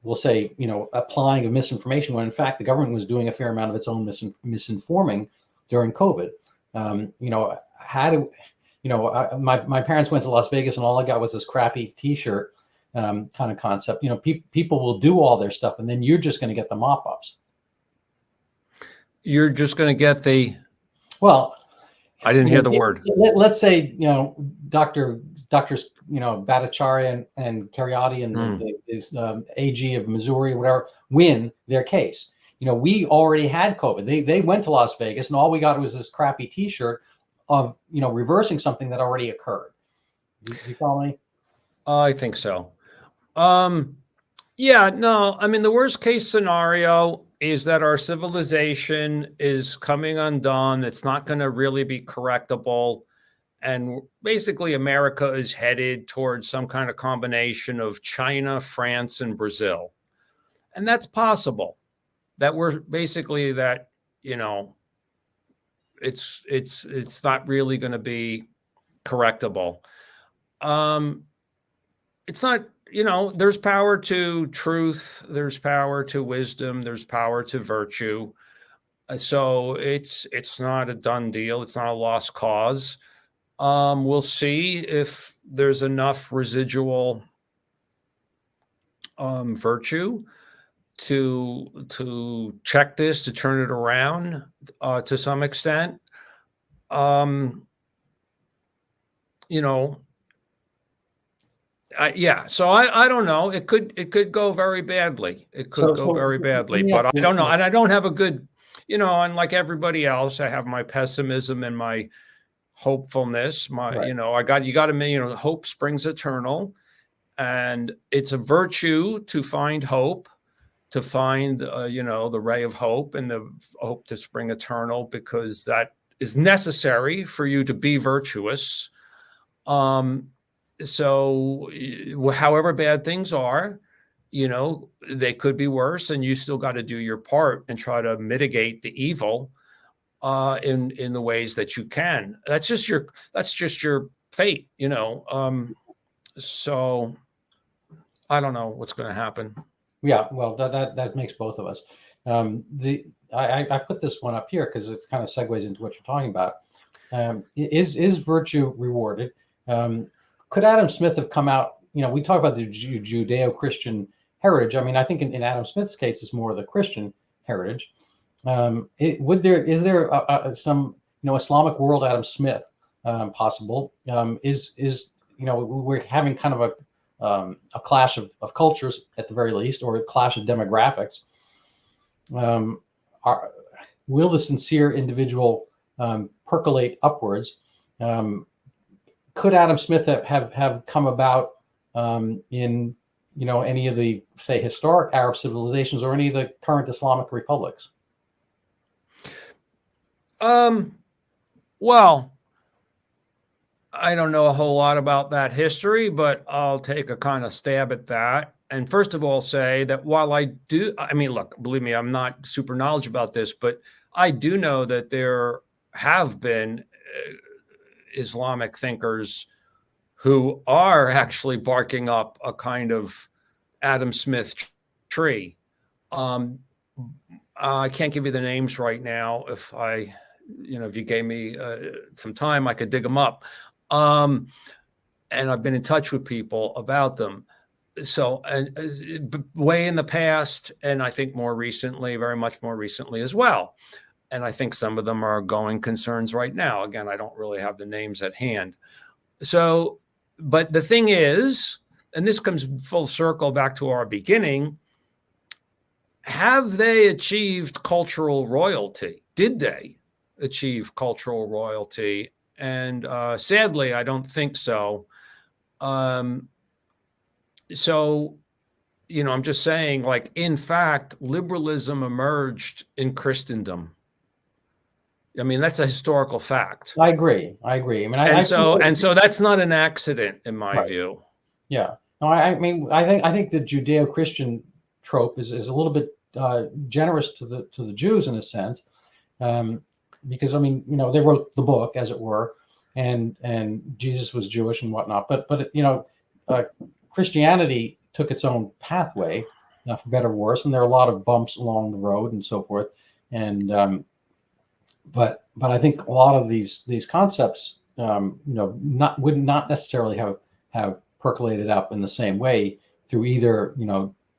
we'll say, applying of misinformation when in fact the government was doing a fair amount of its own misinforming during COVID. My parents went to Las Vegas and all I got was this crappy T-shirt kind of concept. People will do all their stuff and then you're just going to get the mop-ups. You're just going to get the. Well, I didn't hear the word. Let's say, doctors, Bhattacharya and Cariati and the AG of Missouri, whatever, win their case. We already had COVID. They went to Las Vegas and all we got was this crappy T-shirt of, reversing something that already occurred. You follow me? I think so. Yeah, no, I mean, the worst case scenario is that our civilization is coming undone. It's not going to really be correctable. And basically, America is headed towards some kind of combination of China, France, and Brazil. And that's possible. That we're basically that, it's not really going to be correctable. It's not, there's power to truth, there's power to wisdom, there's power to virtue. So it's not a done deal. It's not a lost cause. We'll see if there's enough residual virtue to check this, to turn it around to some extent. So I don't know. It could go very badly. It could go very badly, but I don't know. And I don't have a good, and like everybody else, I have my pessimism and my hopefulness. Right. You got to, hope springs eternal, and it's a virtue to find hope, to find, the ray of hope and the hope to spring eternal, because that is necessary for you to be virtuous. So however bad things are, they could be worse, and you still got to do your part and try to mitigate the evil in the ways that you can. That's just your fate, so I don't know what's going to happen. Yeah, well, that makes both of us. I put this one up here because it kind of segues into what you're talking about. Is virtue rewarded? Could Adam Smith have come out? We talk about the Judeo-Christian heritage. I mean, I think in Adam Smith's case, it's more of the Christian heritage. Is there some Islamic world Adam Smith possible? We're having kind of a clash of cultures at the very least, or a clash of demographics. Will the sincere individual percolate upwards? Could Adam Smith have come about in any of the, say, historic Arab civilizations or any of the current Islamic republics? Well, I don't know a whole lot about that history, but I'll take a kind of stab at that. And first of all, say that while look, believe me, I'm not super knowledgeable about this, but I do know that there have been Islamic thinkers who are actually barking up a kind of Adam Smith tree. I can't give you the names right now. If you gave me some time, I could dig them up. And I've been in touch with people about them. So, and way in the past, and I think more recently, very much more recently as well. And I think some of them are going concerns right now. Again, I don't really have the names at hand. So but the thing is, and this comes full circle back to our beginning, have they achieved cultural royalty? Did they achieve cultural royalty? And sadly, I don't think so. So, I'm just saying, like, in fact, liberalism emerged in Christendom. I mean, that's a historical fact. I agree. I mean, so that's not an accident in my view. Yeah. No, I mean, I think the Judeo-Christian trope is a little bit generous to the Jews in a sense, because I mean, they wrote the book, as it were, and Jesus was Jewish and whatnot. But Christianity took its own pathway, for better or worse, and there are a lot of bumps along the road and so forth. And but I think a lot of these concepts, would not necessarily have percolated up in the same way through either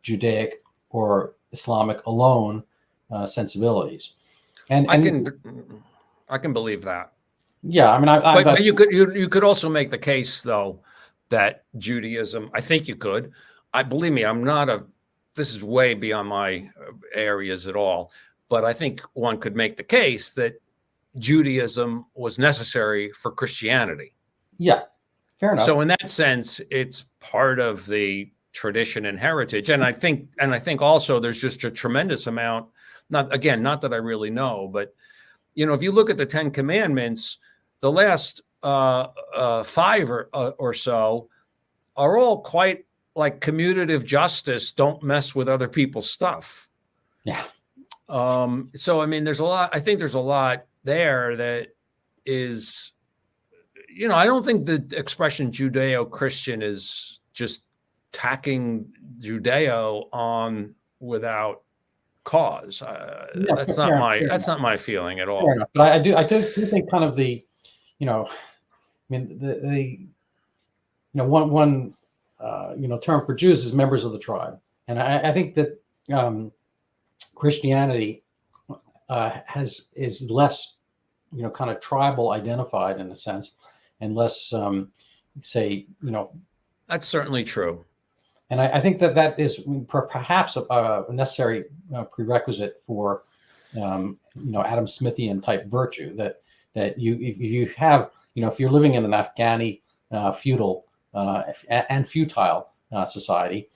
Judaic or Islamic alone sensibilities. And I can believe that. Yeah, I mean, but you could also make the case, though, that Judaism. I think you could. Believe me, this is way beyond my areas at all. But I think one could make the case that Judaism was necessary for Christianity. Yeah, fair enough. So in that sense, it's part of the tradition and heritage. And I think also there's just a tremendous amount, not that I really know, but, if you look at the 10 Commandments, the last 5 or so are all quite like commutative justice. Don't mess with other people's stuff. Yeah. So, I mean, I think there's a lot there that is, I don't think the expression Judeo-Christian is just tacking Judeo on without cause. That's not my feeling at all. But I do think kind of the, I mean, one term for Jews is members of the tribe. And I think that Christianity is less, kind of tribal identified in a sense, and less, That's certainly true. And I think that is perhaps a necessary prerequisite for, Adam Smithian type virtue, that if you have, if you're living in an Afghani feudal and futile society,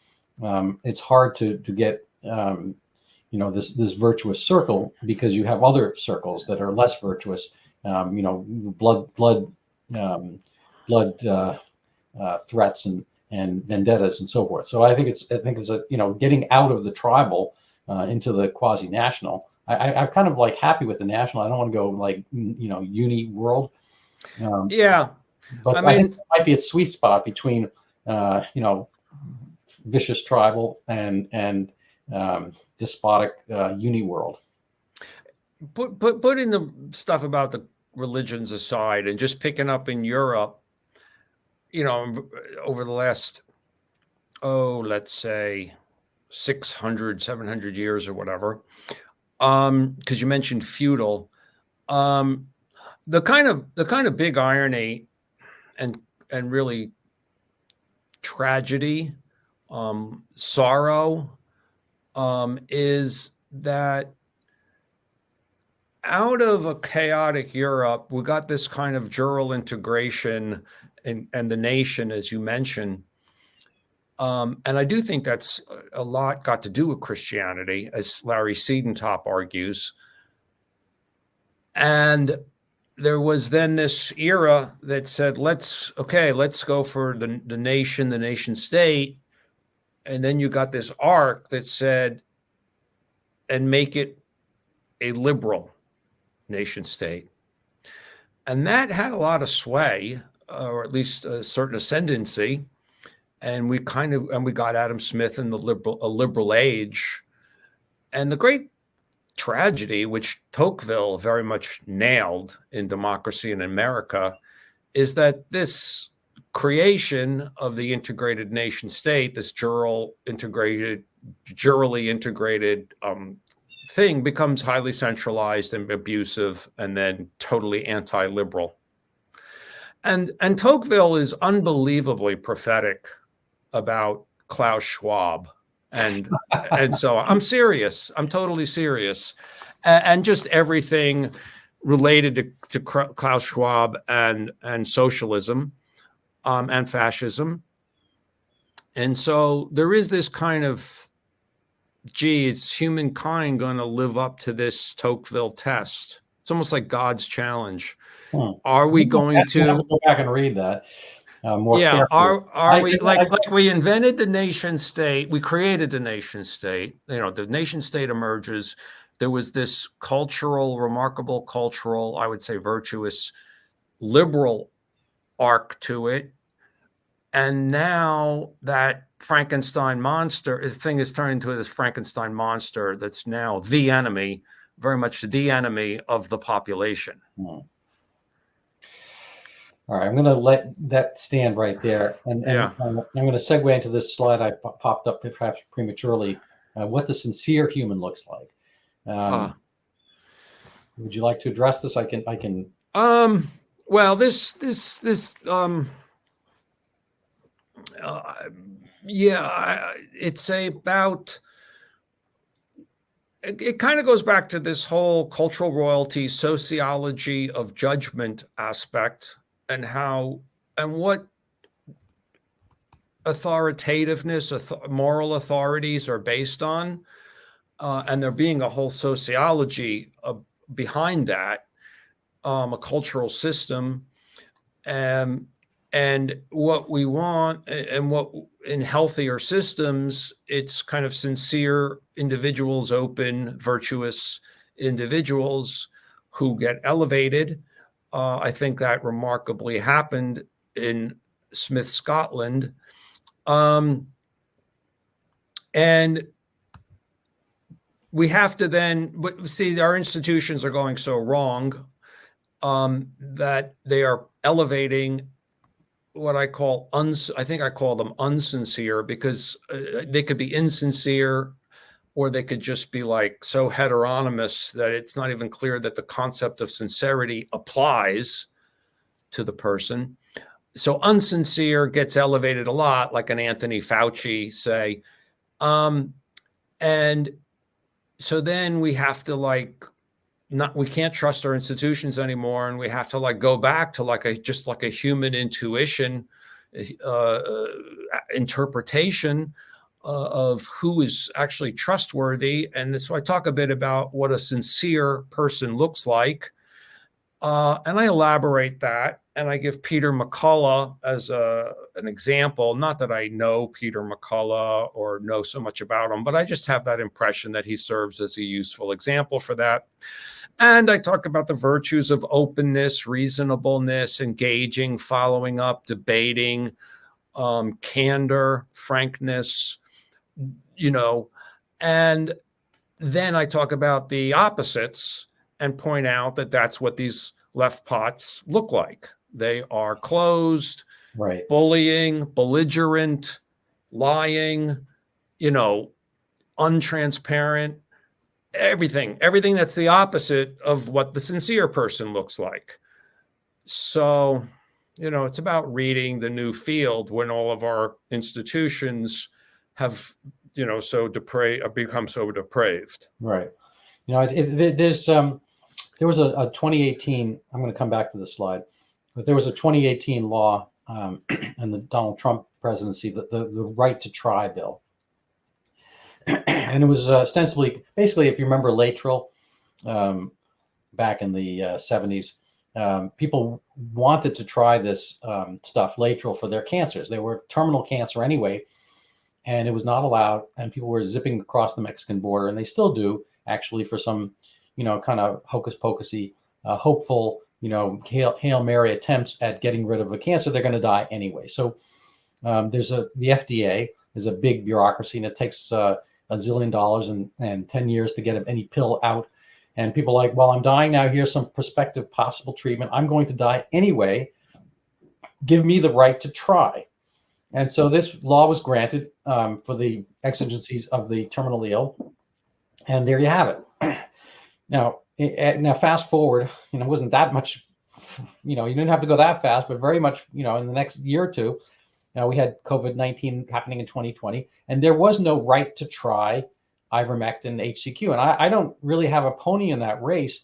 it's hard to get this virtuous circle, because you have other circles that are less virtuous, blood threats and vendettas and so forth. So I think it's getting out of the tribal into the quasi-national. I'm kind of like happy with the national. I don't want to go like uni world. Yeah, but I think it might be a sweet spot between vicious tribal and despotic uni world. Putting the stuff about the religions aside and just picking up in Europe, over the last, let's say 600, 700 years or whatever, because you mentioned feudal, the kind of big irony and really tragedy, sorrow, is that out of a chaotic Europe, we got this kind of jural integration and the nation, as you mentioned. And I do think that's a lot got to do with Christianity, as Larry Siedentop argues. And there was then this era that said, let's go for the nation state. And then you got this arc that said, and make it a liberal nation state. And that had a lot of sway, or at least a certain ascendancy. And we got Adam Smith in a liberal age. And the great tragedy, which Tocqueville very much nailed in Democracy in America, is that this creation of the integrated nation state, this jurally integrated thing, becomes highly centralized and abusive, and then totally anti-liberal. And Tocqueville is unbelievably prophetic about Klaus Schwab. And so I'm serious. I'm totally serious. And just everything related to Klaus Schwab and socialism and fascism. And so there is this kind of, gee, is humankind going to live up to this Tocqueville test? It's almost like God's challenge. Are we going to go back and read that more yeah, carefully? are we like we invented the nation state, we created the nation state, the nation state emerges. There was this remarkable cultural, I would say virtuous, liberal arc to it. And now that Frankenstein monster, his thing is turned into this Frankenstein monster that's now the enemy, very much the enemy of the population. All right, I'm going to let that stand right there. And I'm going to segue into this slide I popped up perhaps prematurely, what the sincere human looks like. Would you like to address this? I can. Well, it's about, it kind of goes back to this whole cultural royalty, sociology of judgment aspect, and what authoritativeness, moral authorities are based on, and there being a whole sociology behind that, a cultural system, and what we want, and what in healthier systems, it's kind of sincere individuals, open, virtuous individuals who get elevated. I think that remarkably happened in Smith, Scotland. And we have to then, but see, our institutions are going so wrong that they are elevating what I call, I think I call them unsincere, because they could be insincere, or they could just be like so heteronymous that it's not even clear that the concept of sincerity applies to the person. So unsincere gets elevated a lot, like an Anthony Fauci, say. And so then we have to we can't trust our institutions anymore, and we have to go back to just a human intuition, interpretation of who is actually trustworthy. And so I talk a bit about what a sincere person looks like, and I elaborate that, and I give Peter McCullough as an example. Not that I know Peter McCullough or know so much about him, but I just have that impression that he serves as a useful example for that. And I talk about the virtues of openness, reasonableness, engaging, following up, debating, candor, frankness, and then I talk about the opposites and point out that that's what these left pots look like. They are closed, right, bullying, belligerent, lying, untransparent, everything that's the opposite of what the sincere person looks like. So, it's about reading the new field when all of our institutions have, become so depraved. Right. There was a 2018, I'm going to come back to this slide, but there was a 2018 law in the Donald Trump presidency, the right to try bill. And it was ostensibly, basically, if you remember Latrell, back in the 70s, people wanted to try this stuff, Latrell, for their cancers. They were terminal cancer anyway, and it was not allowed. And people were zipping across the Mexican border, and they still do, actually, for some, kind of hocus pocusy, hopeful, Hail Mary attempts at getting rid of a cancer. They're going to die anyway. So the FDA is a big bureaucracy, and it takes $1 zillion and 10 years to get any pill out. And people are like, well, I'm dying now. Here's some prospective possible treatment. I'm going to die anyway. Give me the right to try. And so this law was granted for the exigencies of the terminally ill. And there you have it. Now fast forward, it wasn't that much you didn't have to go that fast, but very much, in the next year or two, we had COVID-19 happening in 2020, and there was no right to try ivermectin, HCQ. And I don't really have a pony in that race,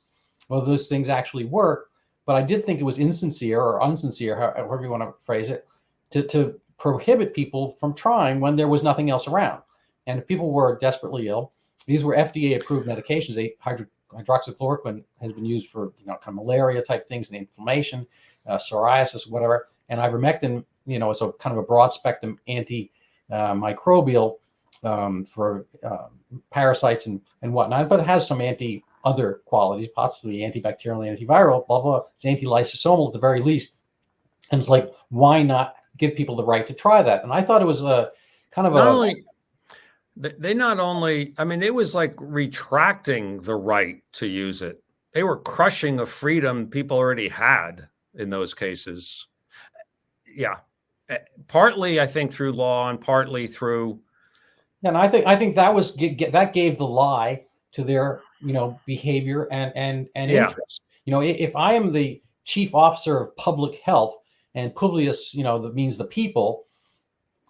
whether those things actually work, but I did think it was insincere or unsincere, however you want to phrase it, to prohibit people from trying when there was nothing else around. And if people were desperately ill, these were FDA-approved medications. Hydroxychloroquine has been used for kind of malaria type things and inflammation, psoriasis, whatever. And ivermectin, is a kind of a broad spectrum antimicrobial for parasites and whatnot, but it has some other qualities, possibly antibacterial, antiviral, blah, blah. It's anti-lysosomal at the very least. And it's like, why not give people the right to try that? And I thought it was a kind of it was like retracting the right to use it. They were crushing a freedom people already had in those cases. Yeah. Partly, I think, through law and partly through. And I think that was that gave the lie to their behavior and interest. If I am the chief officer of public health and Publius, that means the people,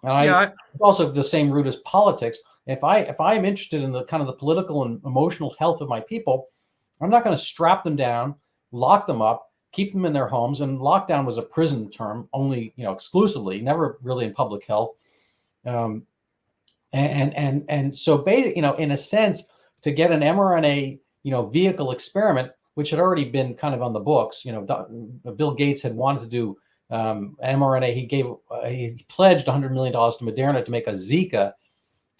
and also the same root as politics. If I am interested in the kind of the political and emotional health of my people, I'm not going to strap them down, lock them up, keep them in their homes. And lockdown was a prison term only, exclusively, never really in public health. And so, in a sense, to get an mRNA, vehicle experiment, which had already been kind of on the books, Bill Gates had wanted to do mRNA. He pledged $100 million to Moderna to make a Zika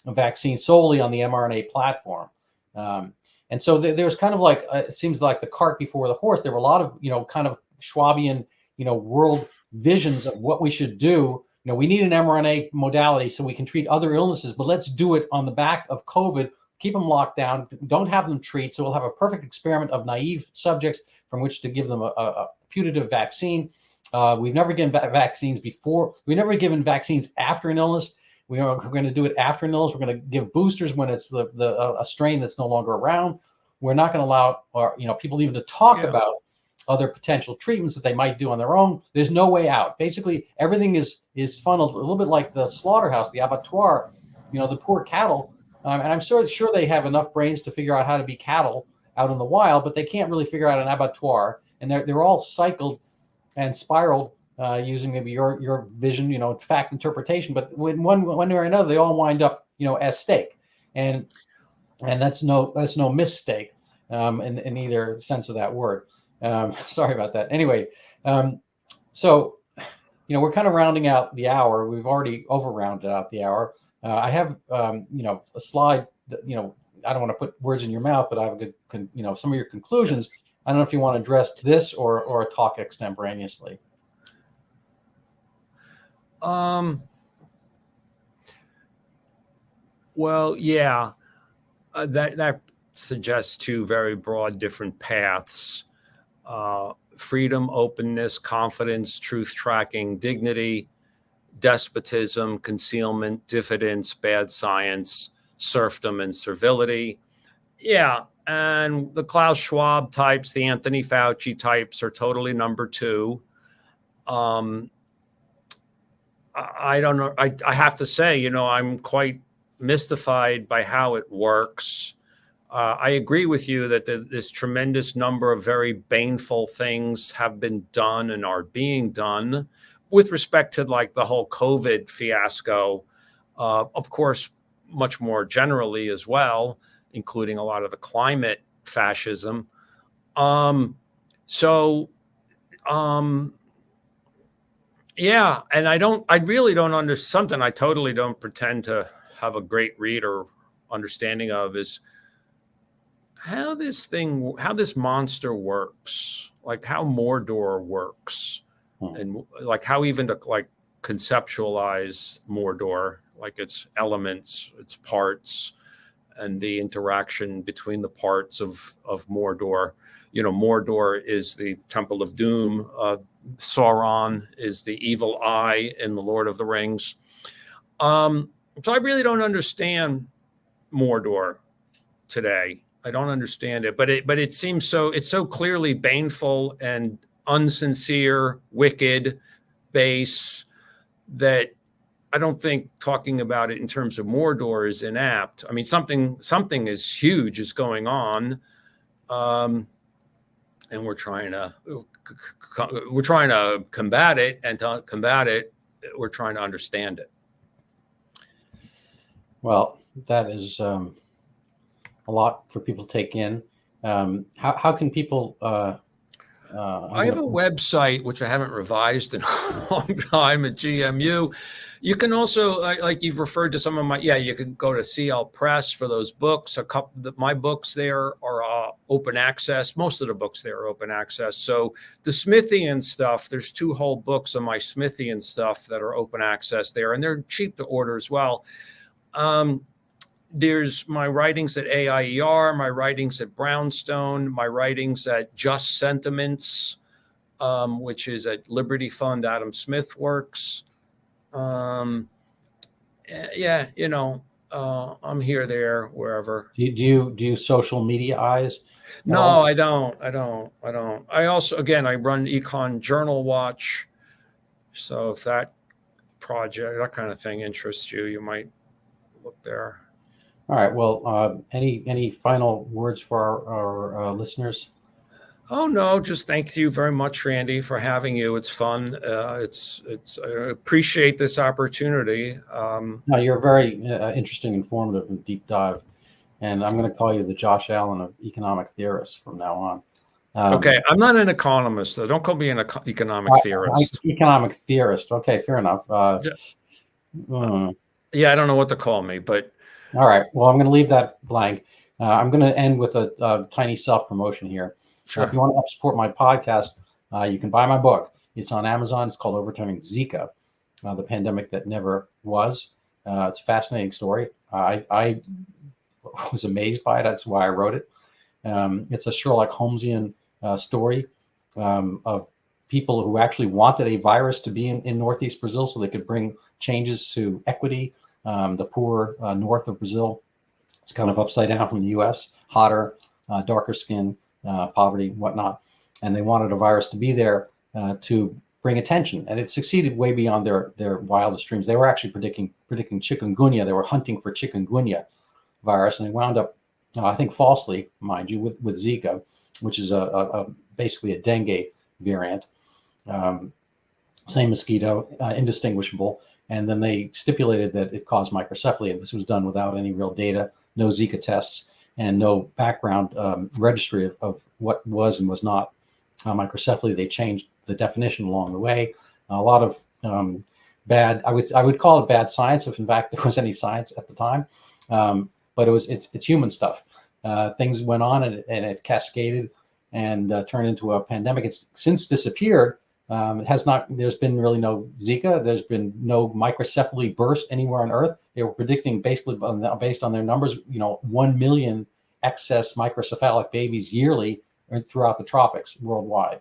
vaccine solely on the mRNA platform. And so there's kind of like, it seems like the cart before the horse. There were a lot of, kind of Schwabian, world visions of what we should do. We need an mRNA modality so we can treat other illnesses, but let's do it on the back of COVID, keep them locked down, don't have them treat. So we'll have a perfect experiment of naive subjects from which to give them a putative vaccine. We've never given vaccines before. We've never given vaccines after an illness. We're going to do it after an illness. We're going to give boosters when it's a strain that's no longer around. We're not going to allow people even to talk about other potential treatments that they might do on their own. There's no way out. Basically, everything is funneled a little bit like the slaughterhouse, the abattoir. The poor cattle. And I'm sure they have enough brains to figure out how to be cattle out in the wild, but they can't really figure out an abattoir. And they're all cycled and spiraled using maybe your vision, fact interpretation. But when one way or another, they all wind up, as steak, and that's no mistake in either sense of that word. Sorry about that. Anyway, so we're kind of rounding out the hour. We've already over-rounded out the hour. I have a slide that, I don't want to put words in your mouth, but I have a good, some of your conclusions. I don't know if you want to address this or talk extemporaneously. Well, yeah, that suggests two very broad different paths: freedom, openness, confidence, truth tracking, dignity, despotism, concealment, diffidence, bad science, serfdom, and servility. Yeah. And the Klaus Schwab types, the Anthony Fauci types are totally number two. I don't know. I have to say, I'm quite mystified by how it works. I agree with you that this tremendous number of very baneful things have been done and are being done with respect to like the whole COVID fiasco. Of course, much more generally as well, including a lot of the climate fascism. Yeah, and I really don't understand something I totally don't pretend to have a great read or understanding of is how this monster works, like how Mordor works, and like how even to like conceptualize Mordor, like its elements, its parts, and the interaction between the parts of Mordor. Mordor is the Temple of Doom. Sauron is the evil eye in the Lord of the Rings. So I really don't understand Mordor today. I don't understand it, but it seems it's so clearly baneful and unsincere, wicked, base, that I don't think talking about it in terms of Mordor is inapt. I mean, something is huge is going on, and we're trying to combat it, and to combat it, we're trying to understand it. Well, that is a lot for people to take in. How can people? I have a website which I haven't revised in a long time at GMU. You can also, like you've referred to some of my, you can go to CL Press for those books. A couple of my books there are open access. Most of the books there are open access. So the Smithian stuff, there's 2 whole books of my Smithian stuff that are open access there, and they're cheap to order as well. There's my writings at AIER, my writings at Brownstone, my writings at Just Sentiments, which is at Liberty Fund, Adam Smith Works. I'm here, there, wherever. Do you social mediaize? No, I don't. I also, again, I run Econ Journal Watch. So if that project, that kind of thing interests you, you might look there. All right. Well, any final words for our listeners? Oh no, just thank you very much, Randy, for having you. It's fun. I appreciate this opportunity. No, you're very interesting, informative, and deep dive. And I'm going to call you the Josh Allen of economic theorists from now on. Okay, I'm not an economist, so don't call me an economic theorist. Economic theorist. Okay, fair enough. Yeah, I don't know what to call me, but. All right. Well, I'm going to leave that blank. I'm going to end with a tiny self-promotion here. Sure. If you want to help support my podcast, you can buy my book. It's on Amazon. It's called Overturning Zika, the pandemic that never was. It's a fascinating story. I was amazed by it. That's why I wrote it. It's a Sherlock Holmesian story of people who actually wanted a virus to be in Northeast Brazil so they could bring changes to equity. The poor north of Brazil, it's kind of upside down from the U.S., hotter, darker skin, poverty, whatnot. And they wanted a virus to be there to bring attention. And it succeeded way beyond their wildest dreams. They were actually predicting chikungunya. They were hunting for chikungunya virus. And they wound up, I think falsely, mind you, with Zika, which is basically a dengue variant. Same mosquito, indistinguishable. And then they stipulated that it caused microcephaly. And this was done without any real data, no Zika tests, and no background registry of what was and was not microcephaly. They changed the definition along the way. A lot of bad, I would call it bad science, if in fact there was any science at the time. But it's human stuff. Things went on and it cascaded and turned into a pandemic. It's since disappeared. There's been really no Zika. There's been no microcephaly burst anywhere on Earth. They were predicting basically based on their numbers, 1 million excess microcephalic babies yearly throughout the tropics worldwide.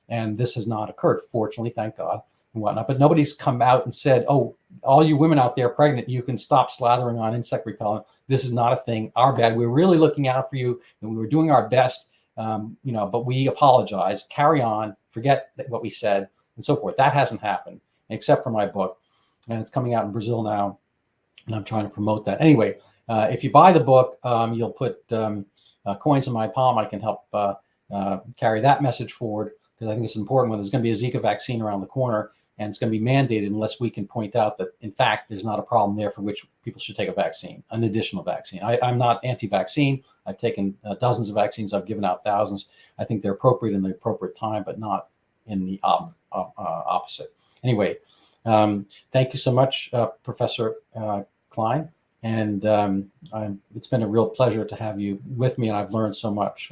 And this has not occurred, fortunately, thank God, and whatnot. But nobody's come out and said, oh, all you women out there pregnant, you can stop slathering on insect repellent. This is not a thing. Our bad. We're really looking out for you, and we were doing our best. But we apologize, carry on, forget what we said, and so forth. That hasn't happened, except for my book. And it's coming out in Brazil now, and I'm trying to promote that. Anyway, if you buy the book, you'll put coins in my palm. I can help carry that message forward, because I think it's important when there's going to be a Zika vaccine around the corner, and it's going to be mandated unless we can point out that, in fact, there's not a problem there for which people should take a vaccine, an additional vaccine. I'm not anti-vaccine. I've taken dozens of vaccines. I've given out thousands. I think they're appropriate in the appropriate time, but not in the opposite. Anyway, thank you so much, Professor Klein. And it's been a real pleasure to have you with me, and I've learned so much.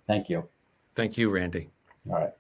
Thank you. Thank you, Randy. All right.